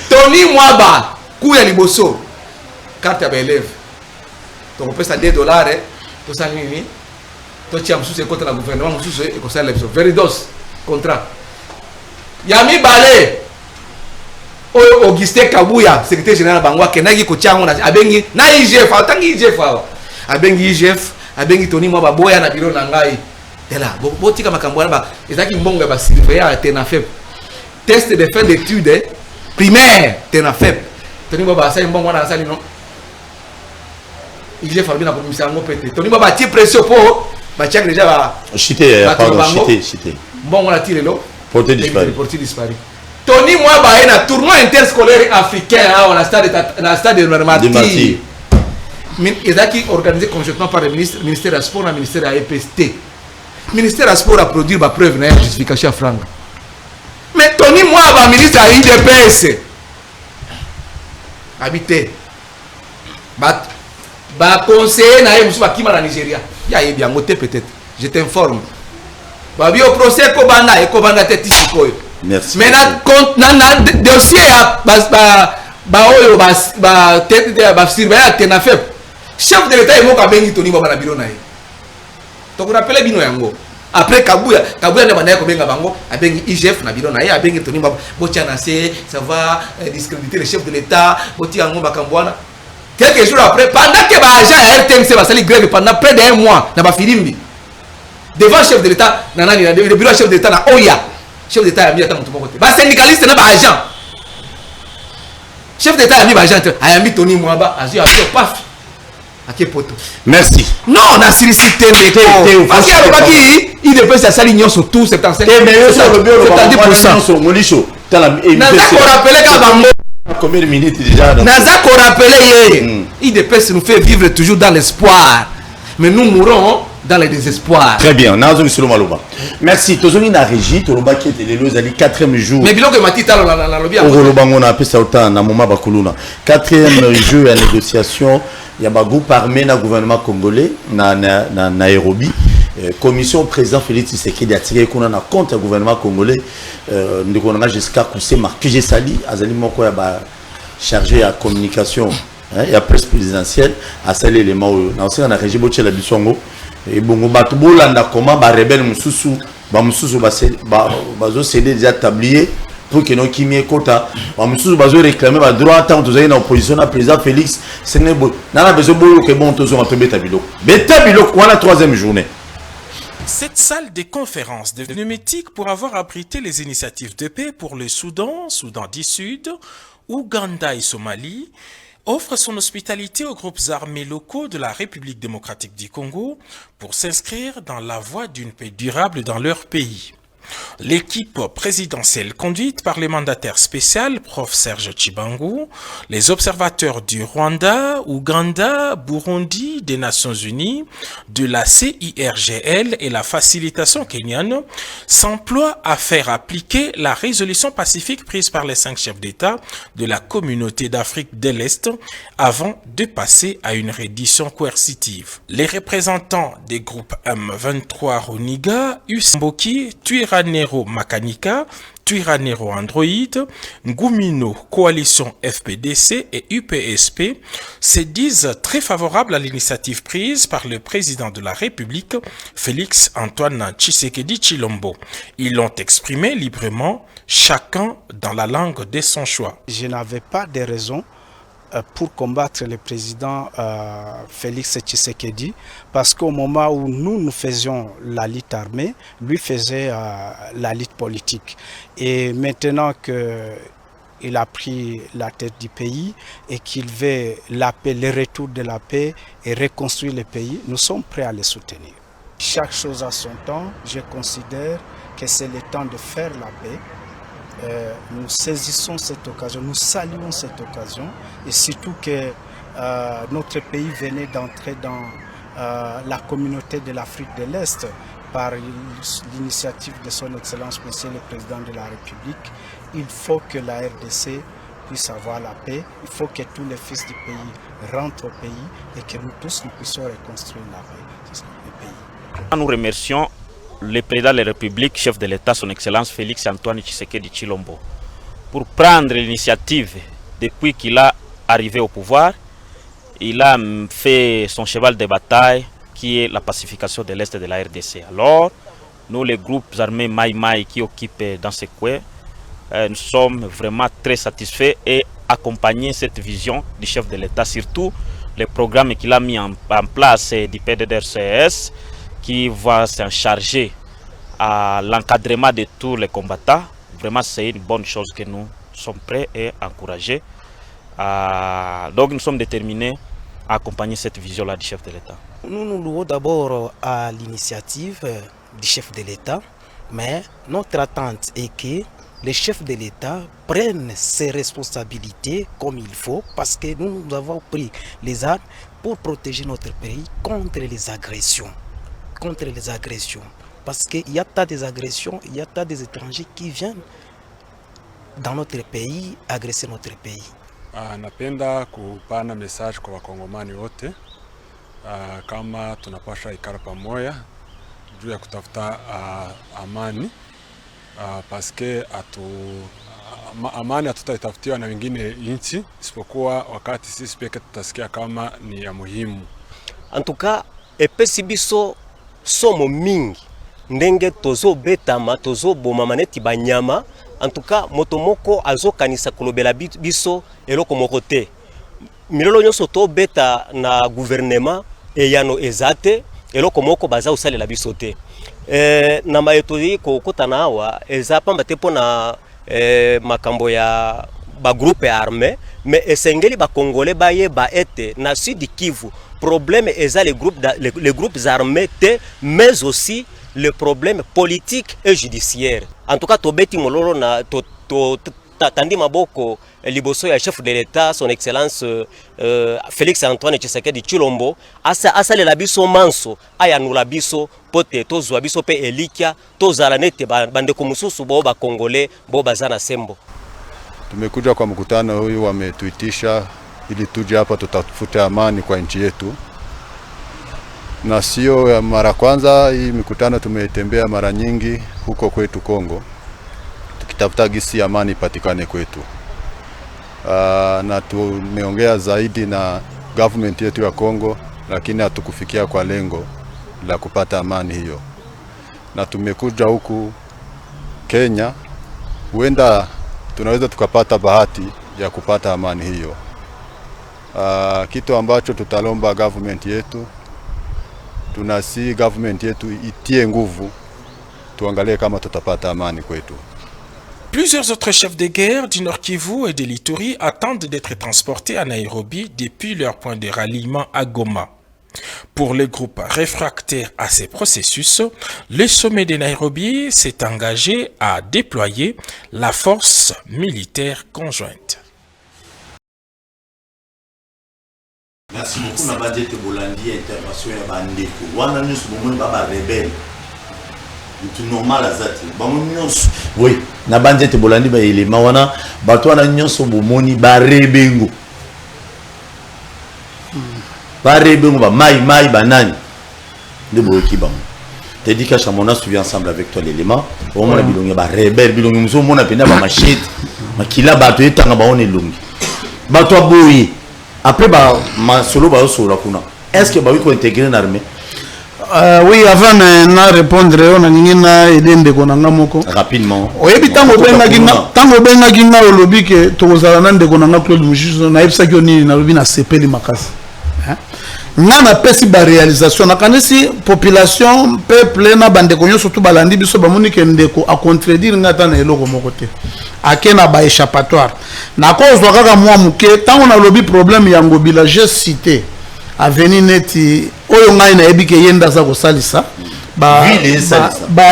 Tony Mwaba, coup ya liboso. Carte à élève. Donc on peut ça $2 to ça nini. To tiam sous contre la gouvernement sous et comme ça l'élection. Veridos contrat. Yami Balé. Augustin Kabuya, secrétaire général Bangwa, Kenagi Kochango, Abengi, na IGF, Tangi IGF, Abengi IGF, Abengi Tony Mwaba Boya na biro nangai. Et là, botika makambwana ba, ezaki mbongo ba surveiller à Tenafep. Test de fin d'études primaire Tenafep. Tony Mwaba ça mbongo na sali non. IGF a bien pour misango pété. Tony Mwaba ti pression pour ba tiak déjà ba chité, pardon, chité. Mbongo na tiré lo. Porté disparu. Tony Mwaba est un tournoi interscolaire africain dans le stade de Marty. Il a organisé conjointement par le ministère des Sports et le ministère de la EPST. Le ministère des Sports a produit ma preuve de justification à Franck. Mais Tony Mwaba, ministre de l'IDPS, habité. Conseiller na Nigeria. Il y a bien moté peut-être. Je t'informe. Au procès Kobanda et Kobanda tête ici. Merci. Mais na dossier chef de l'État est moko bengi Tony Mwaba na biro na ye. To ko rappelle bino yango. Après Kabuya ne bana ko benga bango, abengi IGF na biro na ye, abengi Tony Mwaba. Botia na ça va discréditer le chef de l'État, botia yango bakambwana. Quelques jours après, pendant que ba agent ya RTMC va sali grève pendant près d'1 mois na ba filimbi. Devant le chef de l'État, le bureau chef de l'État na Oya. Chef d'État a mis à ton côté. Bah syndicaliste n'a pas agent. Chef d'État a mis agent. A mis Tony Mwaba. A dit paf. À quel poteau. Merci. Non, on a sollicité les parce qu'il y a qui il devait s'aligner sur tout 75. Mais ça le bureau 70%. Sur Molicho. Nazako rappelé qu'à combien de minutes déjà? Nazako rappelé il devait nous faire vivre toujours dans l'espoir. Mais nous mourrons dans le désespoir. Très bien. Merci. Tozoni na régie, Toloba qui était le 4e jour. Mais biloko matita la lobby. On a appelé ça autant na moma bakuluna. 4e jour à négociation, il y a un groupe armé na gouvernement congolais na Nairobi. Commission président Félix Tshisekedi a tiré qu'on a compte le gouvernement congolais. Nous avons jusqu'à Koussé Marc Sali, Azali Moko ba chargé à communication. Il y a presse présidentielle à cet élément. On a régime de la Bissongo. Et bon, Batouboulanda, comment ba rebelle Moussou, ba Moussou bazo cédé déjà tablier pour que nos kimie quota, ba Moussou bazo réclamer ba droit tant tous en opposition à président Félix. Ce n'est pas. Nana besoin que bon tous on tomber tabilo. Betabilo, on a 3e journée. Cette salle de conférence devenue mythique pour avoir abrité les initiatives de paix pour le Soudan, Soudan du Sud, Ouganda et Somalie, offre son hospitalité aux groupes armés locaux de la République démocratique du Congo pour s'inscrire dans la voie d'une paix durable dans leur pays. L'équipe présidentielle conduite par le mandataire spécial, Prof Serge Tshibangu, les observateurs du Rwanda, Ouganda, Burundi, des Nations Unies, de la CIRGL et la facilitation kenyane s'emploient à faire appliquer la résolution pacifique prise par les 5 chefs d'État de la communauté d'Afrique de l'Est avant de passer à une reddition coercitive. Les représentants des groupes M23 Roniga, Usamboki, Tuiranero Makanika Twirranero Android, Ngumino, Coalition FPDC et UPSP se disent très favorables à l'initiative prise par le président de la République, Félix Antoine Tshisekedi Tshilombo. Ils l'ont exprimé librement, chacun dans la langue de son choix. Je n'avais pas de raison pour combattre le président Félix Tshisekedi, parce qu'au moment où nous faisions la lutte armée, lui faisait la lutte politique. Et maintenant qu'il a pris la tête du pays et qu'il veut la paix, le retour de la paix et reconstruire le pays, nous sommes prêts à le soutenir. Chaque chose a son temps. Je considère que c'est le temps de faire la paix. Nous saisissons cette occasion, nous saluons cette occasion, et surtout que notre pays venait d'entrer dans la communauté de l'Afrique de l'Est par l'initiative de son Excellence Monsieur le Président de la République. Il faut que la RDC puisse avoir la paix, il faut que tous les fils du pays rentrent au pays et que nous tous nous puissions reconstruire la paix, le pays. Nous remercions le président de la République, chef de l'État, son Excellence Félix Antoine Tshisekedi Tshilombo, pour prendre l'initiative depuis qu'il a arrivé au pouvoir. Il a fait son cheval de bataille qui est la pacification de l'Est de la RDC. Alors, nous, les groupes armés Maï qui occupent dans ce coin, nous sommes vraiment très satisfaits et accompagnent cette vision du chef de l'État, surtout les programmes qu'il a mis en place du PDDRCS, qui va s'en charger à l'encadrement de tous les combattants. Vraiment, c'est une bonne chose que nous sommes prêts et encouragés. Donc, nous sommes déterminés à accompagner cette vision-là du chef de l'État. Nous nous louons d'abord à l'initiative du chef de l'État, mais notre attente est que les chefs de l'État prennent ses responsabilités comme il faut, parce que nous avons pris les armes pour protéger notre pays contre les agressions. Parce qu'il y a tas des agressions, il y a tas des étrangers qui viennent dans notre pays agresser notre pays. Napenda kupana message kwa wakongomani wote kama tunapasha ikara pamoja juu ya kutafuta amani, paske amani hatutaitafutiwa na wengine nchi isipokuwa wakati sisi peke tutasikia kama ni ya muhimu. Antuka epesi biso somo mingi ndenge tozo betama tozo boma maneti banyama. Antuka motomoko azo kanisa kolobela biso eloko moko te. Milolo nyonso to beta na gouvernement eyano ezate eloko moko baza usalela biso te. Na mayeto ko kotana awa eza pamba te pona makambo ya ba groupe armé, mais esengeli ba congolais baye ba ete na Sud Kivu problème eza les groupes armés te, mais aussi le problème politique et judiciaire. En tout cas, tobeti mololo na tandi maboko liboso ya chef de l'État, son Excellence Félix Antoine Tshisekedi Tshilombo, asa le labiso manso, aya nula biso pote tozwa biso pe elikia tozala nete bande komususu bo ba Congolais bo bazana sembo. Tumekuja kwa mkutano huyu, wametuitisha ili tuje hapa tutafute amani kwa nchi yetu. Na sio mara kwanza, hii mikutano tumetembea mara nyingi huko kwetu Kongo, tukitafuta gisi amani ipatikane kwetu. Na tumeongea zaidi na government yetu ya Kongo, lakini hatukufikia kwa lengo la kupata amani hiyo. Na tumekuja huku Kenya, huenda tunaweza tukapata bahati ya kupata amani hiyo. Kitu ambacho tutalomba government yetu, tunasi government yetu itie nguvu, tuangalie kama tutapata amani kwetu. Plusieurs autres chefs de guerre du Nord Kivu et de l'Ituri attendent d'être transportés à Nairobi depuis leur point de ralliement à Goma. Pour les groupes réfractaires à ces processus, le sommet de Nairobi s'est engagé à déployer la force militaire conjointe. Merci beaucoup. Na budget Bolandi intervention ya bandeko. Wana nyusu bomwe baba rebelle. C'est normal azati. Bamu nyusu. Oui, na budget Bolandi ba elema wana bato wana nyusu bomoni ba rebengo. Ba rebengo ba mai banani. Ndebo kibamu. T'as dit qu'à Chamona suivi ensemble avec toi l'élément. Au moins, il y a des rebelles, il y a des gens qui ont machette. Il y a des gens qui ont des longues. Après, ma solo, est-ce que vous avez intégré l'armée? Oui, avant de répondre, on a aidé de Konanga. Rapidement. Oui, tango benga gina au lobby que tozalana de Konanga Claude Mujizo na epsa kioni na lobby na sepeli makasi. Ngana pesi ba réalisation na kanisi population peuple na bande konyo surtout balandi biso bamoni ke ndeko a contredire ngata na eloko mokote. Akena ba échappatoire. Na cause kaka mwa muke tango na lobby problème ya ngobila j'ai cité aveni neti oyo ngai na yebi ke yenda za ko salisa ba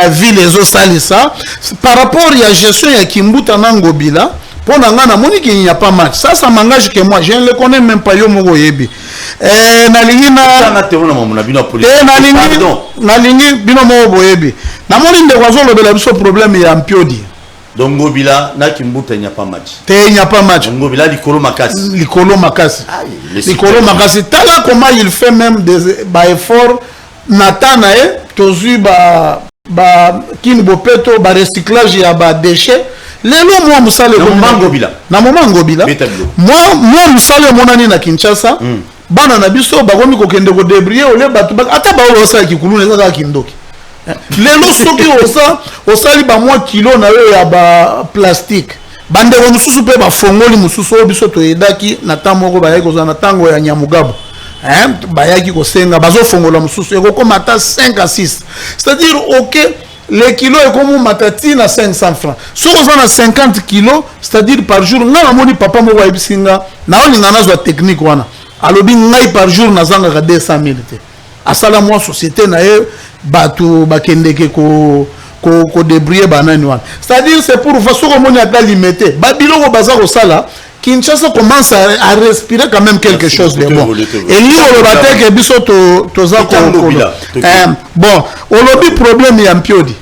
ville ezo salisa par rapport ya gestion ya Kimbuta na ngobila pour ngana moni ke il n'y a pas match ça m'engage que moi je ne le connais même pas yo moko yebi na lingina na tero na mamuna bino police na lingi bino moko boyebi na moni nde kwazo lobela biso problème ya Mpiodi. Donc Ngobila na Kimbuta il n'y a pas match. Il n'y a pas match. Ngobila Likolo Makasi. Likolo Makasi. Likolo Makasi. Tala comment il fait même des efforts. Natana tozu ba Kinbopeto ba recyclage ya ba déchets. Lelo moi musale na moment Ngobila. Na moment Ngobila. Moi musale monani na Kinshasa. Bana na biso bakomi ko kende ko débrouiller ole batu ata ba o sa kikulune za kindoki. Lelo soki osali ba mwa kilo na yo ya ba plastique bande ko mususu pe ba fongoli mususu obiso to edaki na tamoko ba yako za na tango ya Nyamugabo ba yaki ko senga bazo fongola mususu eko ko mata 5 à 6 c'est-à-dire OK les kilos est comme matati na 500 francs so ko na 50 kilos c'est-à-dire par jour ngana moni papa mo wa ibisinga na oni ngana zo technique wana alobi ngai par jour na zanga ka 200,000 te asala moi société na ye batu bakendeke ko débrouiller banani wana c'est-à-dire c'est pour façon comme on a limité babiloko baza ko sala Kinshasa commence à respirer quand même quelque chose de bon et li o baté que biso to za ko bon au lobby problème ya Mpiodi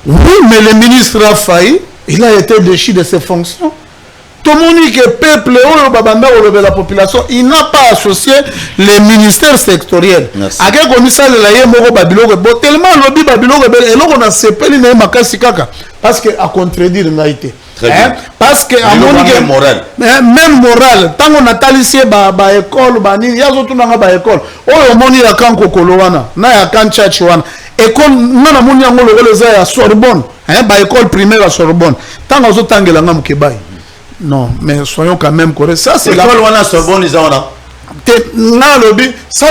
oui mais le ministre a failli il a été déchu de ses fonctions. Tout le monde que peuple ou la population, il n'a pas associé les ministères sectoriels. À quel commissaire la yemoro babilo tellement lobby babilo et là on a sepeli na makasi kaka parce que à contredire ngaité. Parce que à mon même moral tant on a talisé ba école ba ni yazo tunanga ba école oyo moni ya kanko kolowana na ya kan church wana école na moni ngolo les ya Sorbonne ba école primaire à Sorbonne tant ozo tangela nga mukebai. Non, mais soyons quand même corrects. Ça, c'est ça,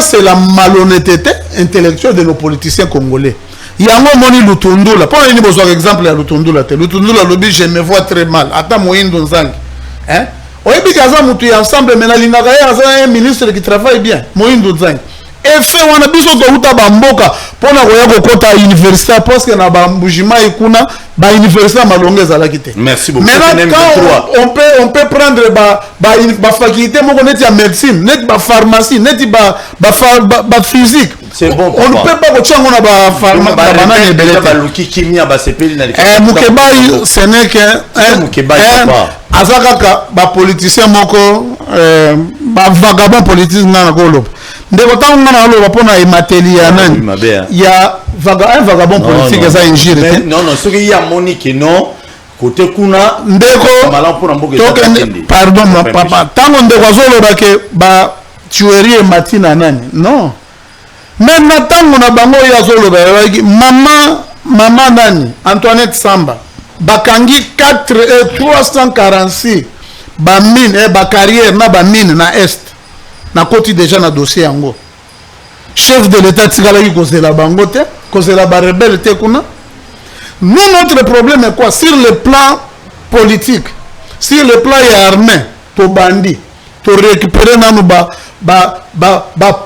c'est la malhonnêteté intellectuelle de nos politiciens congolais. Il y a un moment où Lutundula, pour un exemple, Lutundula, je me vois très mal. Attends, Moïndo Nzang. Hein? On est bien ensemble, mais il y a un ministre qui travaille bien. Moïndo Nzang. Et fait, on a besoin de Bamboka pour la kota université parce que na Bambujima ikuna ba université malongeza la quitté. Merci beaucoup. Maintenant quand on peut prendre ba faculté mo connaître ya médecine, net ba pharmacie, net ba physique. C'est bon. On ne peut pas que on a ba pharmacie banane belete. Ba luki kimia ba sepeli na Mukebai ce n'est que Mukebai azakaka ba politicien moko ba vagabond politicien na kolo. Ndeko tanga na lo bapona emateli ya nani ya vagabond politique eza injire non ce qui y a Monique non côté kuna ndeko pardon papa tango ndeko azolo bake ba tuerie matina nani non même tango na bango ya zolo ba mama nani Antoinette Samba bakangi 346 ba mine ba carrière na ba mine na est na koti déjà na dossier yango chef de l'état tikala ki cause de la bangote cause de la rebelle te kuna nous notre problème est quoi sur le plan politique sur le plan armé to bandi to récupérer nanu ba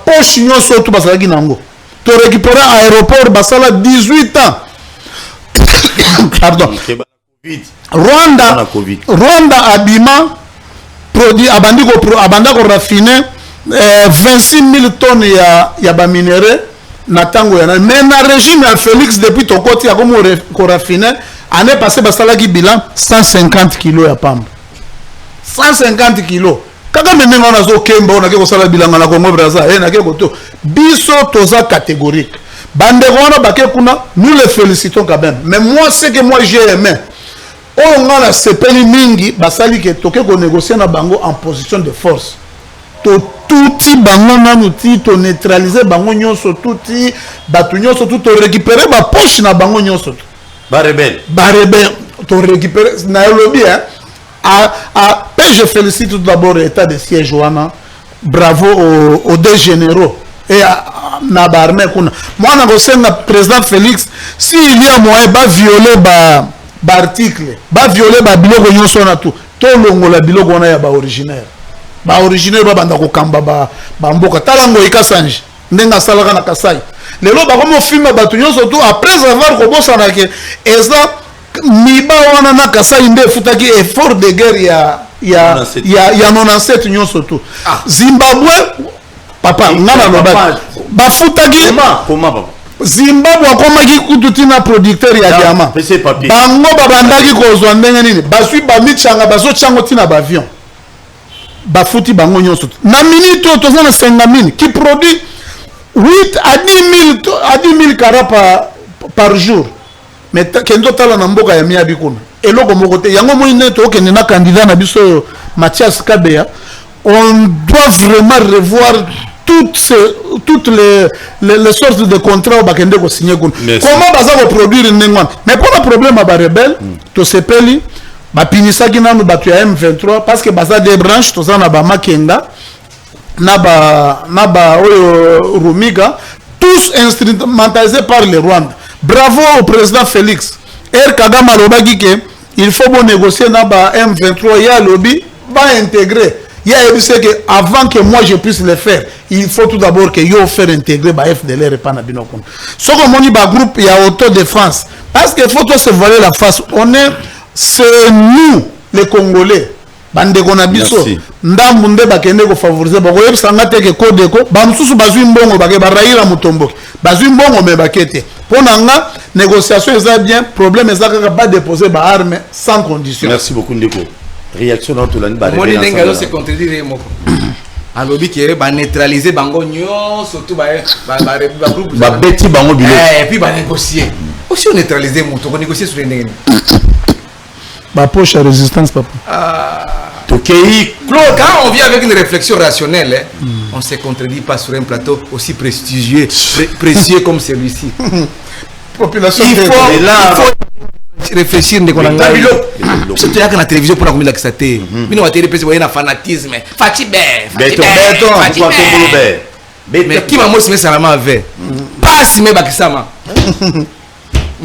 poche nyonso to basalaki nango to récupérer aéroport basala 18 ans pardon Rwanda abima produit abanda ko raffiner 26 000 tonnes ya ba minéraux na tango ya mais na régime ya Félix depuis ton côté ya comme ko raffiner année passée basala ki bilan 150 kilos ya pamba 150 kilos kaka meme ngana zo kemba na ke ko sala bilan na Congo Brazza na ke ko to biso toza catégorique Bandegona Bakekuna, nous les félicitons quand même. Mais moi, ce que moi j'ai aimé, on a la CPI Mingi, Basali qui est négocier na bango en position de force. Touti bango nanuti, to neutraliser bango nyonso touti, batu nyonso tout, to récupérer ba poche na bango nyonso. Ba rebelle, to récupérer na lobby hein. Je félicite tout d'abord l'état de siège wana. Bravo aux deux généraux et na barmé kuna. Moi na le président Félix, s'il y a moyen ba violer ba article, ba violer ba biloko nyonso na tout, to longola biloko na ya ba originaire. Ba originaire ba banda ko kamba ba mboka talango ikasanji. Ndenga salaka na Kasai. Lelo ba comme film ba tout nyonso tout après avoir ko bosana ke eza miba wana na Kasai nde futaki effort de guerre ya 97 nyonso tout. Zimbabwe papa ngana loba bafutaki comment papa Zimbabwe akomaki kututina producteur ya diamant bango babandaki kozwa ndenge nini basui bamichanga bazochango tina bavion bafuti bango nyonso na minute oyo toza na 50 000 qui produit 8 à 10 000 carats par jour. Mais kendo tala na mboka ya miyabi kuna eloko moko te yango moine to okende na candidat na biso Mathias Kabea, on doit vraiment revoir toutes les sortes de contrats au bakende ko signer kuna comment baza ko produire ndengwana. Mais pour le problème ba rebelle to sepeli ba pinisaki nanu batu ya M23 parce que baza des branches to na ba Makenga na ba oyo Rumiga, tous instrumentalisés par le Rwanda. Bravo au président Félix. Kagame alobaki ke il faut bon négocier na ba M23 ya lobby ba intégrer. Il a dit que avant que moi je puisse le faire, il faut tout d'abord que yo faire intégrer ba FDLR et pas na binokon. Ce que moni ba groupe ya auto de France parce que faut se voiler la face. C'est nous les Congolais. Bande kona biso ndambu nde bakende ko favoriser bako yebisanga te ke Kodeko ba mususu bazwi mbongo bake baraira mutomboki bazwi mbongo me bakete pona nga négociation eza bien problème eza kaka pas déposer ba arme sans condition. Merci beaucoup Ndeko. Réaction dans tout l'année ba rebelle nenga se contredire moko alobi kere ba neutraliser bango nyo surtout ba groupe ba beti bango bilo et puis ba négocier aussi on neutraliser moto ko négocier sur les ndenge ba poche à résistance papa. Quand on vient avec une réflexion rationnelle, on ne se contredit pas sur un plateau aussi prestigieux, précieux comme celui-ci. Population il faut réfléchir. Surtout à la télévision pour la communauté qui s'attend. Mais nous avons un fanatisme. Mais qui m'a montré ça avec pas si mais bakisama.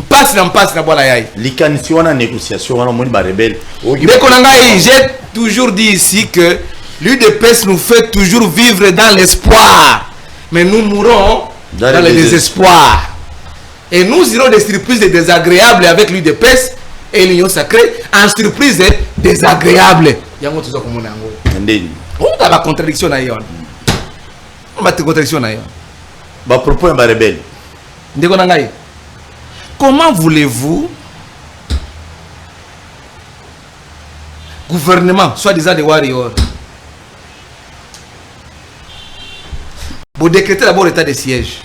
Passe na bola yai. Likanisi wana négociation wana moni ba rebelle. J'ai toujours dit ici que l'UDPS nous fait toujours vivre dans l'espoir, mais nous mourrons dans le désespoir. Et nous irons des surprises désagréables avec l'UDPS et l'Union sacrée en surprise désagréable. Yango tuzo komona yango. Ndeni. On a la contradiction na yon. On a la contradiction na yon. Ba propos ba rebelle. Ndeko na ngai. Comment voulez-vous gouvernement, soi-disant des warriors, vous décrétez d'abord l'état de siège.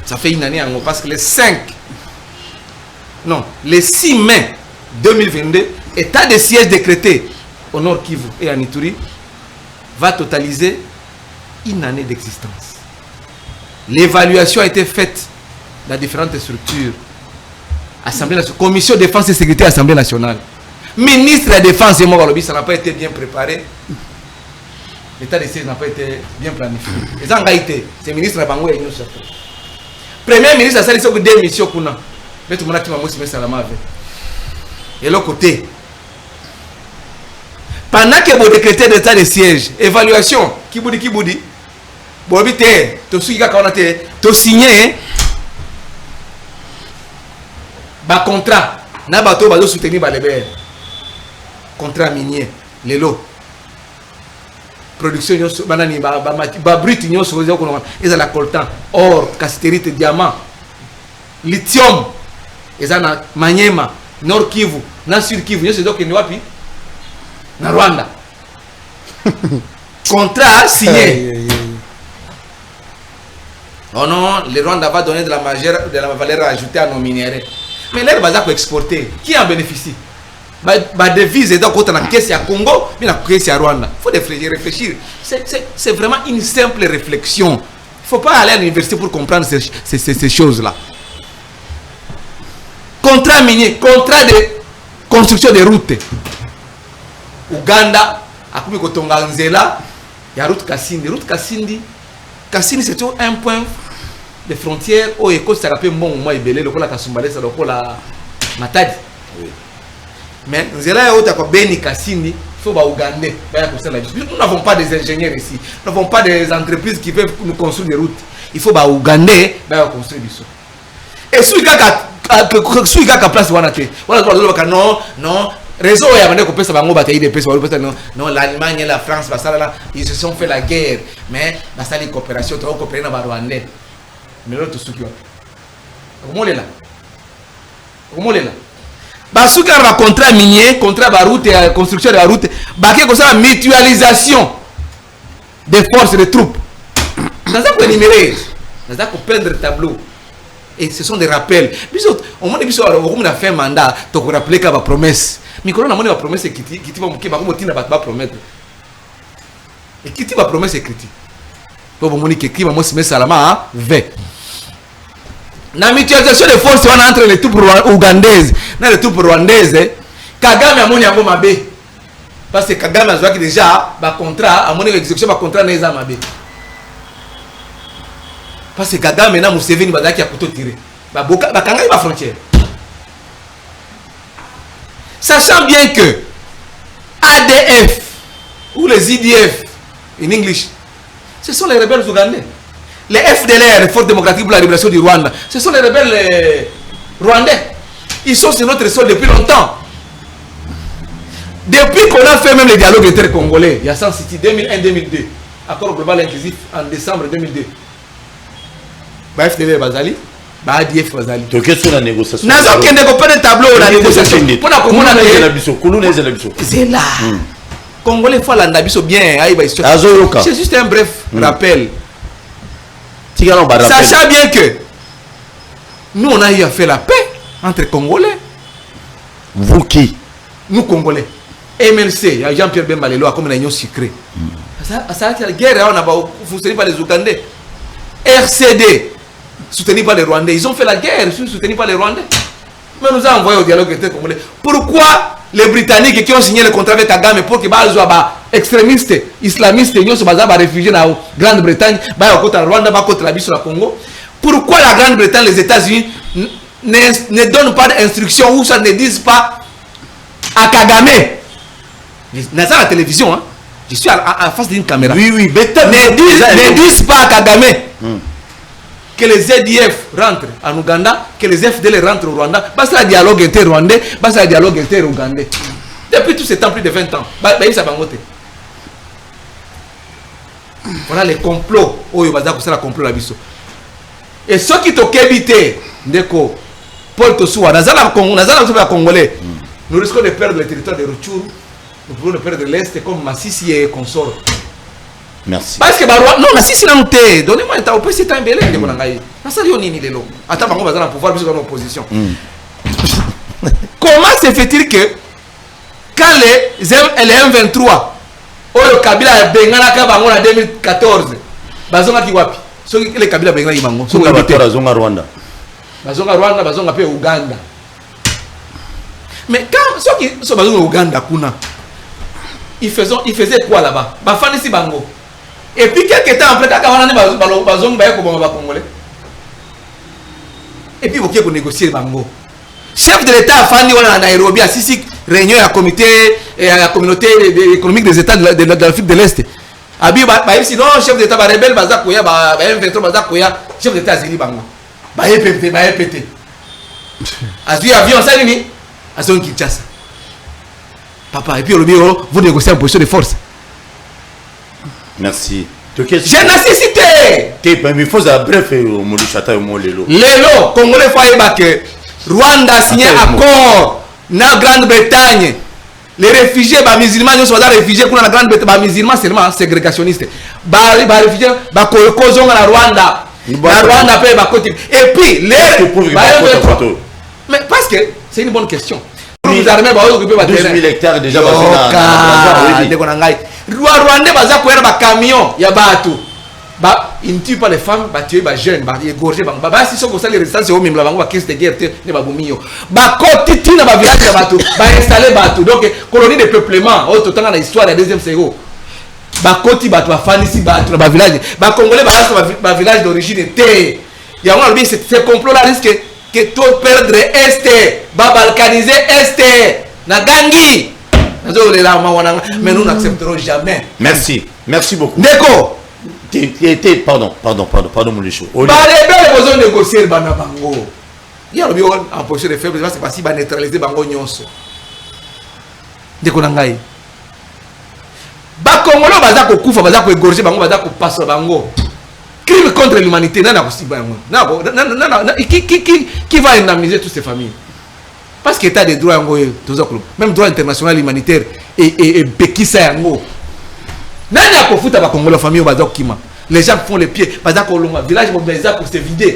Ça fait une année en gros, parce que le 6 mai 2022, état de siège décrété au Nord Kivu et en Ituri va totaliser une année d'existence. L'évaluation a été faite dans différentes structures. Assemblée nationale, commission de défense et sécurité, Assemblée nationale. Ministre de la Défense et moi, ça n'a pas été bien préparé. L'état de siège n'a pas été bien planifié. Les engaïtés, c'est le ministre de la Bango et nous. Premier ministre a sali sur des missions qu'on a. Mais tout le monde a dit que c'est la main. Et l'autre côté, pendant que vous décrétez l'état de siège, évaluation, qui vous dit, vous habitez, tu signé un contrat, na bateau va soutenir les rebelles. Contrat minier, les lots. Production, banani, brut, ils ont la coltan, or, cassiterite, diamant, lithium, ils ont na Maniema, Nord Kivu, na Sud Kivu, ils ont donc wapi, na Rwanda. Contrat signé. Oh non, le Rwanda va donner de la valeur ajoutée à nos minéraux. Mais l'air va exporter. Qui en bénéficie? Bah devise et donc la caisse à Congo, mais la caisse à Rwanda. Il faut réfléchir. C'est vraiment une simple réflexion. Il ne faut pas aller à l'université pour comprendre ces choses-là. Contrat minier, contrat de construction de routes. Ouganda, à Kotonga Nzela, il y a route Kassindi. Route Kassindi, c'est toujours un point de frontière où il y a un peu de bon, moi, il y a un Kasumbalé, c'est la Matadi. Mais Nzela, il y a Beni Kassindi, il faut que Ougandais. Nous n'avons pas des ingénieurs ici. Nous n'avons pas des entreprises qui peuvent nous construire des routes. Il faut que Ougandais construire des routes. Et celui qui a place, non. Réseau non, l'Allemagne et la France, ils se sont fait la guerre. Mais les coopérations, ils ont coopéré dans les Rwandais. Mais l'autre, c'est ce qui est là. Comment est là? Comment est là? Parce qu'il y a un contrat minier, contrat de route et construction de la route, il y a une mutualisation des forces et des troupes. Dans ça, pour énumérer, dans ça, pour peindre le tableau. Et ce sont des rappels. Au moins, on a fait un mandat, pour rappeler qu'il y a une promesse. Mais quand on a une promesse, qui va promettre. Et qui va promesse écrite. Pour vous dire que va se mettre Salama V. La mutualisation des forces entre les troupes ougandaises et les troupes rwandaises, Kagame a monté un mabé. Parce que Kagame a déjà un contrat, a monté l'exécution d'un contrat dans mabé. Parce que Kagame na Museveni bazaki ya kuto tirer. Ba kanga ba frontière. Sachant bien que ADF ou les IDF en English, ce sont les rebelles ougandais. Les FDLR, les Forces démocratiques pour la libération du Rwanda, ce sont les rebelles rwandais. Ils sont sur notre sol depuis longtemps. Depuis qu'on a fait même les dialogues intercongolais, il y a San City 2001-2002, accord global inclusif en décembre 2002. FDLR Bazali, ADF Bazali. Donc qu'est-ce qu'on a négociation? Nous avons un tableau de la négociation. C'est là. Congolais faut la nabiso bien. C'est juste un bref rappel. Sachant bien que nous on a eu à faire la paix entre Congolais. Vous qui? Nous Congolais. MLC, Jean-Pierre Bemba Lelo a comme une union secrète. Ça la guerre on a fonctionné par les Ougandais. RCD soutenu par les Rwandais. Ils ont fait la guerre soutenus par les Rwandais. Mais nous avons envoyé au dialogue intercongolais. Pourquoi les Britanniques qui ont signé le contrat avec Kagame pour que les extrémistes, islamistes, ils soient réfugiés dans la Grande-Bretagne, contre le Rwanda, contre la Congo? Pourquoi la Grande-Bretagne, les États-Unis ne donnent pas d'instructions ou ça ne disent pas à Kagame? Dans la télévision, hein? Je suis en face d'une caméra. Oui, ne disent pas à Kagame que les ZDF rentrent en Ouganda, que les FDL rentrent au Rwanda. Basta le dialogue inter-rwandais, basta le dialogue inter-ougandais. Depuis tout ce temps, plus de 20 ans. Voilà les complots. C'est complot. Et ceux qui t'ont évité, Paul Tosoua, Congolais, nous risquons de perdre le territoire de Rutshuru. Nous pouvons perdre l'Est comme Massissi et consort. Merci. Parce que non, Massissi n'a pas été. Donnez-moi un temps, on peut s'y t'embêler. Attends, on va dans le pouvoir, puisque dans l'opposition. Comment se fait-il que quand les M23, le Kabila a Bengana en 2014, Bazonga Kiwapi, les Kabila Bengana Ibango, Bazonga Rwanda. Bazonga Rwanda, Bazonga pe Ouganda. Mais quand ceux qui sont au Ouganda, ils faisaient quoi là-bas? Bafani Bango. Et puis quelques temps après, quand on a Bazonga Congolais. Et puis vous pouvez négocier Bango. Chef de l'État Fani à Nairobi a six réunions à comité et à la communauté économique des États de l'Afrique de l'Est. Abi sinon chef d'État va rebelle Bazakoya, M23 Bazakoya, chef d'État Zili Bango. Ba EPT. Azu avion ça ni Azu Kinshasa. Papa et puis le bureau vous négociez en position de force. Merci. J'ai nécessité. Il faut un bref Moluchata et Molelo. Lelo, Congolais faut que Rwanda a signé accord na Grande-Bretagne. Les réfugiés musulmans ne sont pas réfugiés pour la Grande-Bretagne, musulmans seulement ségrégationnistes. Les réfugiés na Rwanda. na Rwanda pe ba côté et puis les mais parce que c'est une bonne question. Vous armez ba occuper ba 12 000 hectares déjà basé na Rwanda baza ko ba camion ya batu ba ils ne tuent pas les femmes, ba tuer ba jeunes, ba égorger ba si sont comme ça les résistants c'est au même la bango ba caisse de guerre ne ba bomio ba côté tina ba village ba batu ba installer batu donc colonie de peuplement autre temps dans l'histoire la deuxième série ba côté batu ba fanisi batu ba village ba congolais ba village d'origine était il y a un c'est complot là risque que tout perdre est ba balkaniser est na gangi mais nous n'accepterons jamais. Merci beaucoup. Ndeko pardon Molicho. Bah les belles besoin de négocier bana bango. Il y a le bio en position de faiblesse c'est parce qu'il va neutraliser bango nyonso. Ndeko nangai. Ba Congolais baza ko kufa baza ko égorger bango baza ko passer bango. Crime contre l'humanité nana ko si bango. Qui va indemniser toutes ces familles? Parce que l'état des droits même droit international humanitaire et bekisa yango. Nani a kofuta ba Congolais famille au bazak kima. Les gens font les pieds, bazak kolonga village mobilisateur pour se vider.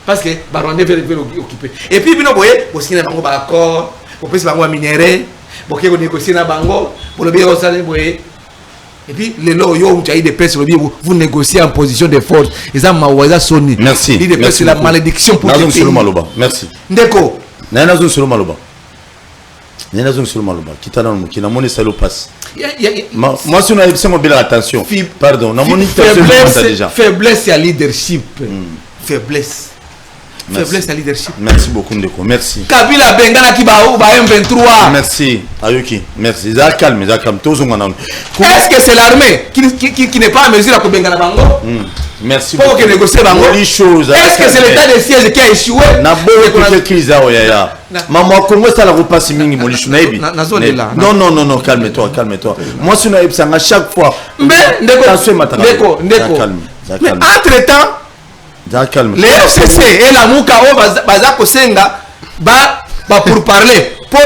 Parce que ba Rwandais veulent occuper. Et puis bino boye, bo signer bango ba accord, bo pesa bango minerai, bo ke négocier na bango, bo le bien ça boye. Et puis les lois yo des personnes vous négociez en position de force. Ils ont mawaza soni. Merci. C'est la malédiction pour les pays. Merci. Ndeko Nanazo solo maloba. Kitana mukina moni salo passe. Moi si on a besoin de attention. Pardon, na moni déjà. Faiblesse à leadership. Faiblesse. Faiblesse à leadership. Merci beaucoup Ndeko. Merci. Kabila Bengala qui ba M23. Merci. Ayoki. Merci. Ça calme. Est-ce que c'est l'armée qui n'est pas à mesure à Bengala Bango? Merci beaucoup. Pour que négocier Bango. Est-ce que c'est l'état de siège qui a échoué? Na boye crise ya ya. Maman Congo ça la repasse mingi molisho na ebi. Non, calme-toi. Moi si on a à chaque fois. Mais Ndeko. Mais entre-temps les FCC et la Mukao Bazako Senga pour parler pour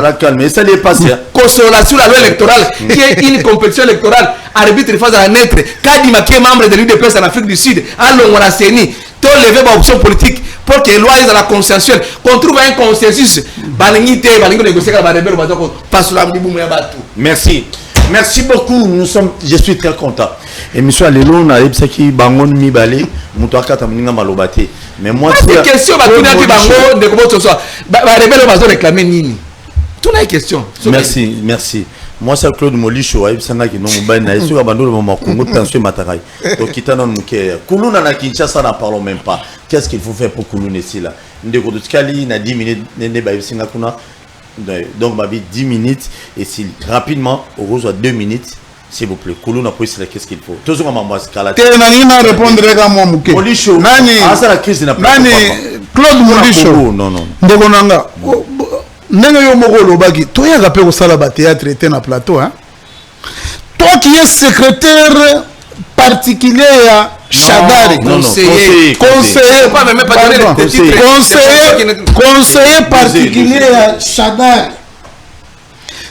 la calme, ça n'est pas ça. Consolation la loi électorale qui est une compétition électorale arbitre face à naître Kadima qui est membre de l'UDPS en Afrique du Sud allons on a séni tout lever ma option politique pour que loi est la consensuelle qu'on trouve un consensus balingité balingo négocier la rebelle bazako passe la mdibumu ya batu. Merci beaucoup, je suis très content. Et monsieur Alelo na ebsaki bangon mibale muto akata muninga malobate. Mais moi c'est question ba tuna ki bango de ko so ba rebelle bazo réclamer nini. Tout la question. Merci. Moi c'est Claude Molicho ebsanga ki non mobile na eso ka bandolo mama Congo tension matarai. Donc kitana muke. Kuluna na Kinshasa n'en parlons même pas. Qu'est-ce qu'il faut faire pour Kuluna ici là? Ndeko Tukali na 10 minutes nene ba ebsinga kuna. Donc ma vie 10 minutes et si rapidement au revoir 2 minutes s'il vous plaît. Koulou n'a pas essayé qu'est-ce qu'il faut. Tout ce qu'on m'a escalade. T'es n'a répondre à moi mouké. Molicho. Nani. Ah ça la crise n'a pas. Nani. Claude Molicho. Non. Ndegonanga. Nenga yo moko lobaki. Toi ya rappel au sala ba théâtre était na plateau hein. Toi qui es secrétaire particulier à Chadari, conseiller particulier à Chadari.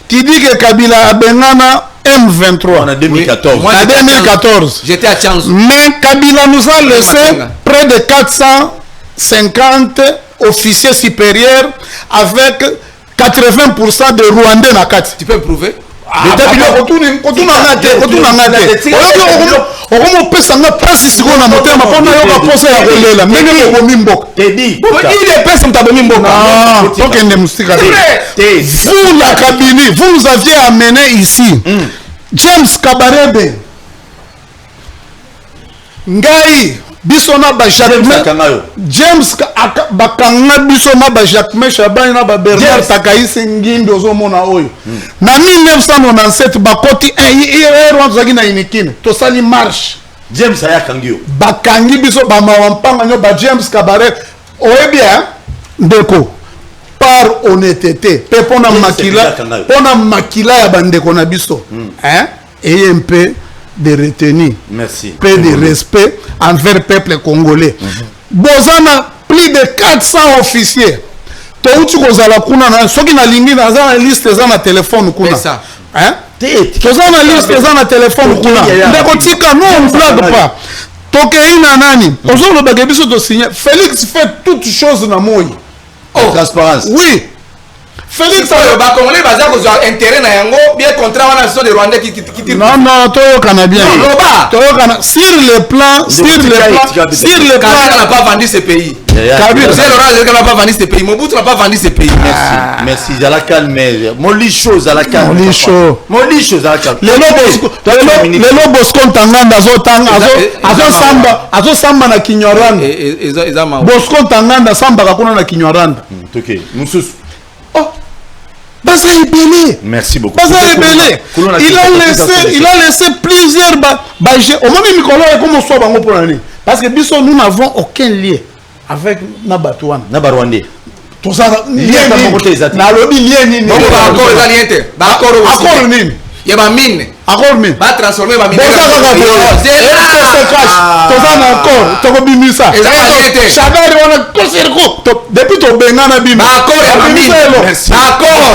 Tu dis que Kabila a Bengana M23 en 2014. En 2014. J'étais à Tchanzu. Mais Kabila nous a laissé près de 450 officiers supérieurs avec 80% de Rwandais na kati. Tu peux prouver? Vous nous aviez amené ici James Kabarebe Ngai Bisona ba James bakanga bisona ba Jacques Chabani na ba Bernard Takaïsi Ngindo zo mona oyo na 1997 bakoti Rwanda na inikine to sali marche James ayakangio bakangi biso ba mawampanga nyo ba James Kabarebe oye bien ndeko par honnêteté pe pona makila ya bandeko na biso hein et un peu de retenue. Merci. Peu de respect envers le peuple congolais. Bozana plus de 400 officiers. Touti kozala kuna na soki na lingi na za liste za na téléphone kuna. Ça. Hein? Kozana liste za na téléphone kuna. Ndeko tika non on blague pas. tokei na nani ozoloba biso to signer Félix fait toutes choses na moi transparence oui Félix ba congolais baza ko intérêt na yango bien contrat wana so de Rwandais qui non toyo kana bien toyo kana sur le plan n'a pas vendu ce pays Kabila n'a pas vendu ce pays Mobutu n'a pas vendu ce pays merci à la calme Molicho à la calme Molicho à la calme lelo Bosco Ntaganda azo samba na Kinyarwanda Bosco Ntaganda samba kakuna na Kinyarwanda OK mususu Baza Ebele. Merci beaucoup. Baza Ebele. Il a laissé plusieurs bajets. Au moment où Mikolo est comme on soit bango pour l'année. Parce que biso nous n'avons aucun lien avec Nabatouane. Nabarwandais. Tout ça lien na lobby lien ni. Bon encore les alliés. Ba accord ni. Ya ba mine. Accord mine. Ba transformer ba mine. Depuis ton bengana bim. Accord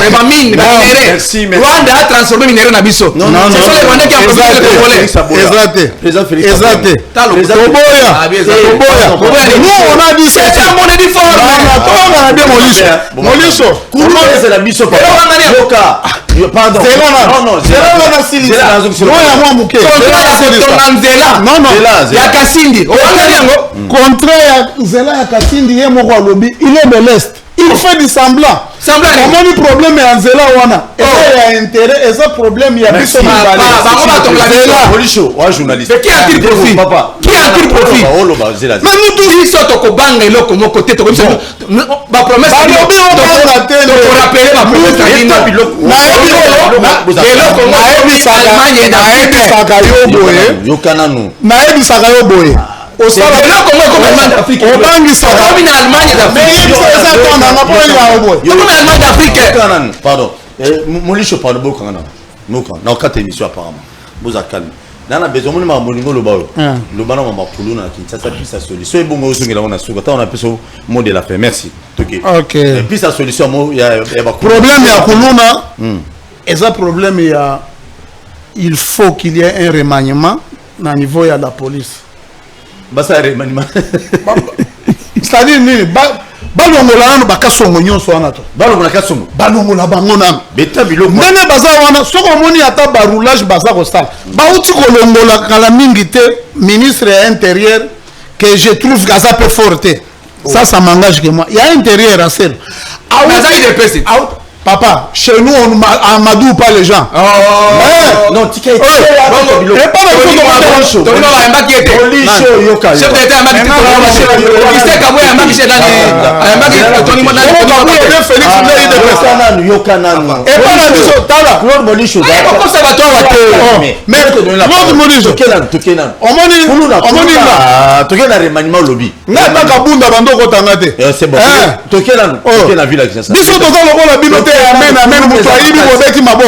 et ba mine. Merci. Rwanda a transformé minéraux na biso. Non. C'est ça les Rwandais qui ont produit le Congolais. Exacté. Président Félix. Exacté. Toboya. Nous on a dit c'est un monnaie du fort. On a bien Moliso. Comment c'est la biso papa? Pardon. Non. Ya Kasindi. Contrat ya Zela ya Kasindi ye moko lobi, il est de l'Est. Il fait du semblant. Comment le problème est en Zela wana? Et il y a intérêt et ça problème il y a biso mibale. Molicho, ouais journaliste. Mais qui a-t-il profit? Papa. Qui a-t-il profit? Mais nous tous ils sont au bang et l'autre mon côté to ba promesse ba lobi on va rater pour rappeler ma promesse à Nino. Naebisaka yo boye osala eloko moko comme Allemagne d'Afrique obangisa comme na Allemagne d'Afrique pardon Molicho parle beaucoup kana na quatre émissions apparemment vous a calme nana besoin mon ma moningo lo bawo lo bana ma makulu na Kinshasa puis sa solution et bongo osungela on a suka ta on a peso mot de la fin merci OK et puis sa solution mo ya problème ya kuluna et ça problème ya il faut qu'il y ait un remaniement au niveau de la police. Basa remaniement. C'est-à-dire ni balongola na bakasongo nyonso wana to. Balongola kasongo. Balongola bango na. Beta biloko. Nene baza wana soko moni ata ba roulage baza ko sala. Ba uti kolongola kala mingi te ministre intérieur que je trouve gaza peu forte. Ça m'engage que moi. Il y a intérieur à celle. Gaza il est PC. Papa, chez nous, on n'amadoue pas les gens. Non, tu et pas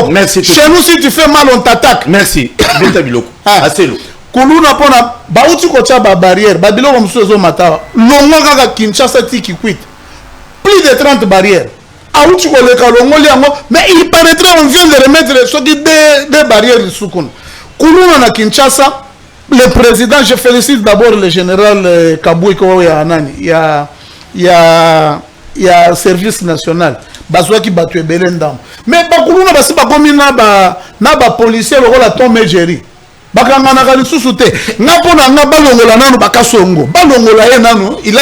merci. Chez nous, si tu fais mal, on t'attaque. Merci. Assez lourd. Kuluna pona bauti kocha ba barrière ba biloko msuzo matawa longo kaka Kinshasa tiki quit plus de 30 barrières auti koleka longo liango mais il paraîtrait on vient de remettre ce qui des barrières sukun Kuluna na Kinshasa le président je félicite d'abord le général Kabui ko ya nani ya service national bazwa ki batu ebele ndam mais bakuluna basi bakomi na ba policier lokola Tom Ejeri bakangana ka lisusu te nga pona nga balongola nanu bakasongo balongola ye nanu il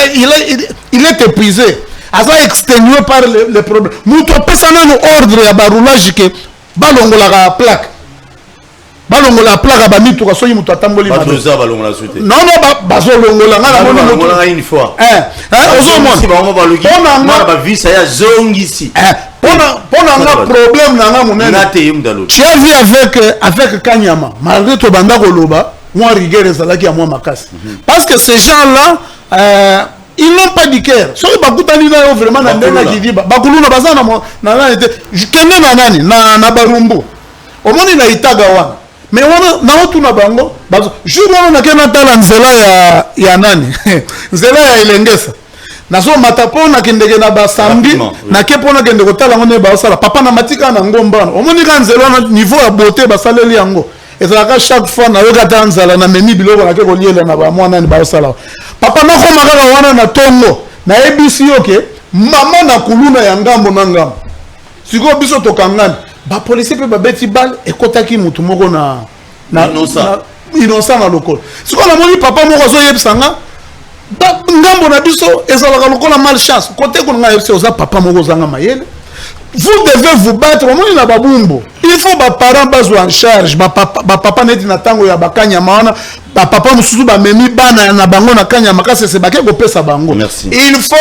est épuisé asa exténué par le problème muto pesa nanu ordre ya baroulage ke balongola ka plaque balongola plaque ba mitu ka soyi muto atamboli ba doza balongola suite non bazolongola nga na moni muto une fois ozomona pona ba visa ya zongisi pona nga problème na nga munene tu as vu avec Kanyama malgré to banda koloba moi rigueur ezalaki ya moi makasi parce que ces gens là ils n'ont pas du cœur soki bakutani na yo vraiment na ndenge kidiba bakuluna baza na nani te kende na nani na barumbu omoni na itaga wana mais wana na otuna bango jour wana nakena tala nzela ya nani nzela ya Elengesa nazo matapo na kendeke na basambi na kepo na kende kotala ngone ba sala papa na matika na ngomba omoni ka nzela na niveau ya beauté basaleli yango ezalaka chaque fois nayoka ta nzala na memi biloko nake koliela na bamwana ni baosala papa nakoma kaka wana na tongo nayebisi yo ke mama na kuluna ya ngambo na ngambo sikoyo biso tokangani bapolisier mpe babeti bale ekotaki mutu moko na innocent na lokolo sikoyo namoni papa moko azoyebisa nga ngambo na biso ezalaka lokola malchance kote kuna nga yebisa oza papa moko ozanga mayele. Vous devez vous battre. Il faut que parents bazwa en charge. Papa neti na tango ya bakanya maana. Papa mususu ba memi bana na bango na kanya makase se bake ko pesa bango. Merci. Il faut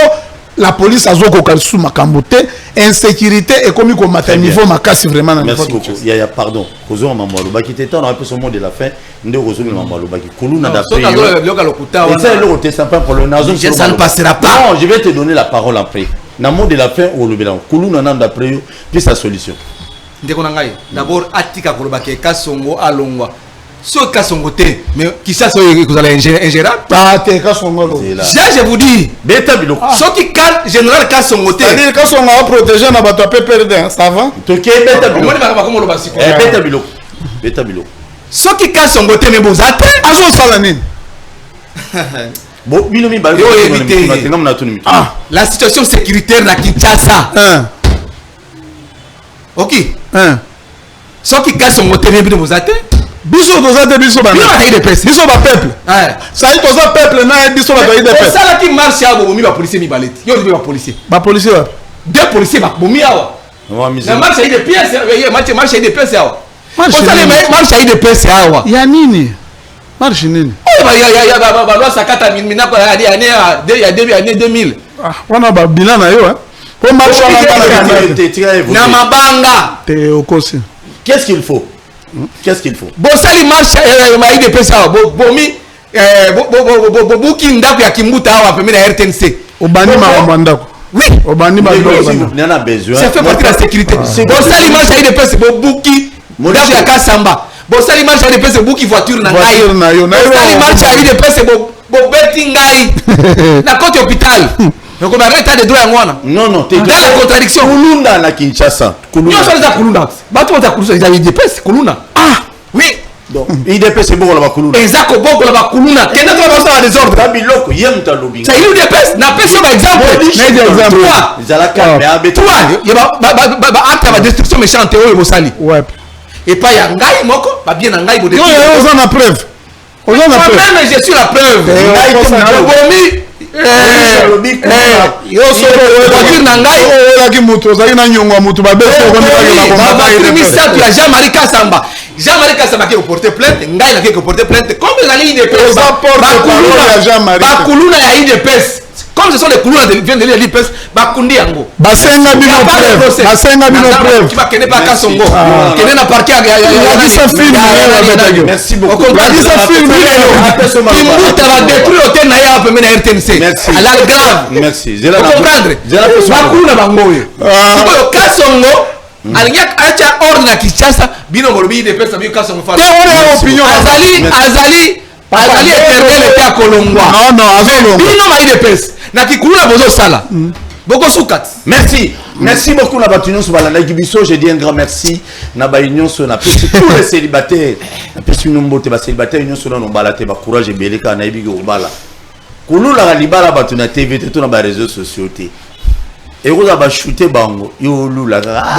la police azoko kalsu makambote insécurité et comme ko mata niveau makasi vraiment. Merci beaucoup. Il y a pardon. Kozo maman lobaki teta on a peu ce mot de la fin. Nde kozo maman lobaki. Kuluna d'après. Et ça le côté sympa pour le nazo. Ça ne passera pas. Non, je vais te donner la parole après. Na mot de la fin au lobela kuluna nanda après puis sa solution ndeko nangai d'abord atika kolobake kasongo alongwa so kasongo te mais qui ça so kozala ingérable ah te kasongo je vous dis beta biloko so qui cal général kasongo te c'est-à-dire kasongo a protéger na bato PPRD ça va to ke beta biloko on va comme loba siko beta biloko so qui kasongo te mais bozate azo sala nini bon bino mi ba la situation sécuritaire na Kinshasa ok so qui casse son moteur bino bozate biso dozate biso ba biso ba peuple ça y toza peuple na biso ba de peuple ça là qui marche à bomi ba policier mi baleti yo ba policier deux policiers ba bomi awa na marche de pièces marche de pièces awa marche de pièces awa ya nini marche nini ba loi sakata mina ko ya 2000 wana ba bilan na yo pour marche na mabanga te okosi qu'est-ce qu'il faut bon sali marche ma de pesa bomi buki ndako ya kimbuta awa pembe na RTNC obani ma ndako oui obani ma besoin ça fait partie de la sécurité bon sali marche de pesa buki ndako ya Kasamba bon sali marche de pesa buki voiture na ngai sali marche de pesa beti ngai na côté hôpital donc on arrête de droit ngwana non t'es dans la contradiction kulunda na Kinshasa kulunda yo ça kulunda bato ta kulunda ya IDPS kulunda oui donc IDPS c'est bon la kulunda exact bon la kulunda kenda to ba des ordres ba biloko yem ta lobi ça IDPS na pesa ba exemple na exemple zala calme abeto ya ba acte ba destruction méchante oyo bosali ouais et pas ya ngai moko ba bien na ngai bo de non on a preuve même je suis la preuve bomi yo so na ngai olaki mutu ozali na nyongo mutu babesomisatu ya Jean-Marie Kasamba qui porter plainte ngai nake porter plainte comme ezali IDPS bakuluna ya IDPS comme ce sont les couleurs de vient de l'IDPS bakundi yango basenga bino preuve qui va kene pa Kasongo kene na parquet ya film merci beaucoup ça film qui muta va détruire hôtel na ya pembe na RTNC à la grave merci je la comprendre bakuluna bango yo Kasongo alingia acha ordre na Kinshasa bino molobi de pesa bino Kasongo fa opinion azali eternel te kolongwa non azolongwa bino ma de pesa na kikuluna bozo sala boko sukat merci beaucoup na batu nyonso balanda kibiso je dis un grand merci na ba union so na pesi tous les célibataires na pesi nombote ba célibataires nyonso na nombala te ba courage beleka na ibiki obala kulula ga libala batu na TV te to na ba réseaux sociaux te et vous avez shooté bango yo lula zala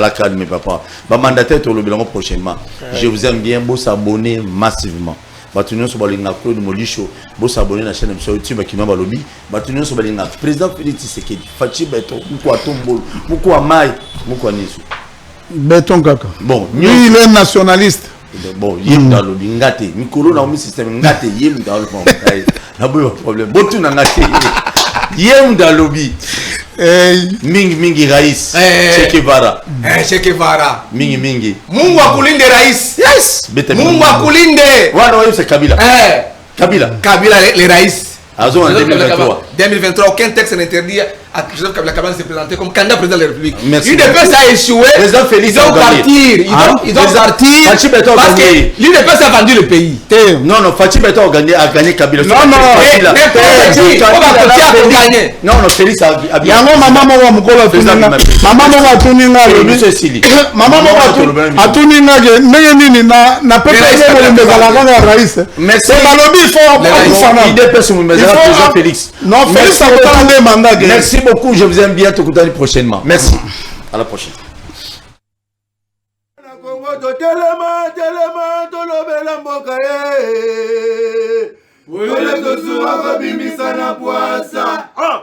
calme papa ba mandataire to lobelango prochainement je vous aime bien beau s'abonner massivement batu nyonso balinga Claude Molisho beau s'abonner na chaîne de YouTube qui m'a balobi batu nyonso balinga président Félix Tshisekedi Fachi Beto mukwa tombolo mukwa mai mukwa nisu Beton kaka bon lui il est nationaliste bon yem dans le ngate mikolo na omi système ngate yem dans le fond na boyo problème botu na ngate yem dans lobby mingi rais Che Guevara mingi Mungu akulinde rais yes Mungu akulinde wana wewe Kabila Kabila le rais azo en 2023 2023, aucun texte n'interdit à Joseph Kabila Kabange de se présenter comme candidat président de la République. Merci. L'UDPS a échoué. Président Félix Ils doivent partir. Ils doivent partir. Fachi Beto Parce que gagné. l'UDPS a vendu le pays. Non, non, Fachi Beto a gagné Kabila. Non, non, non, non, Félix a bien. Yango mama moko mukolo atuninga. Mama moko atuninga. Mama moko atuninga ke ndenge nini na pepe yebo mbezala kanga rais. Merci. Balobi il faut IDPS Mumezala président Félix. Non, Félix a retardé mandat. Merci beaucoup, je vous aime bien, te contacter prochainement. Merci. À la prochaine. Ole to suwa ko bimisana puasa.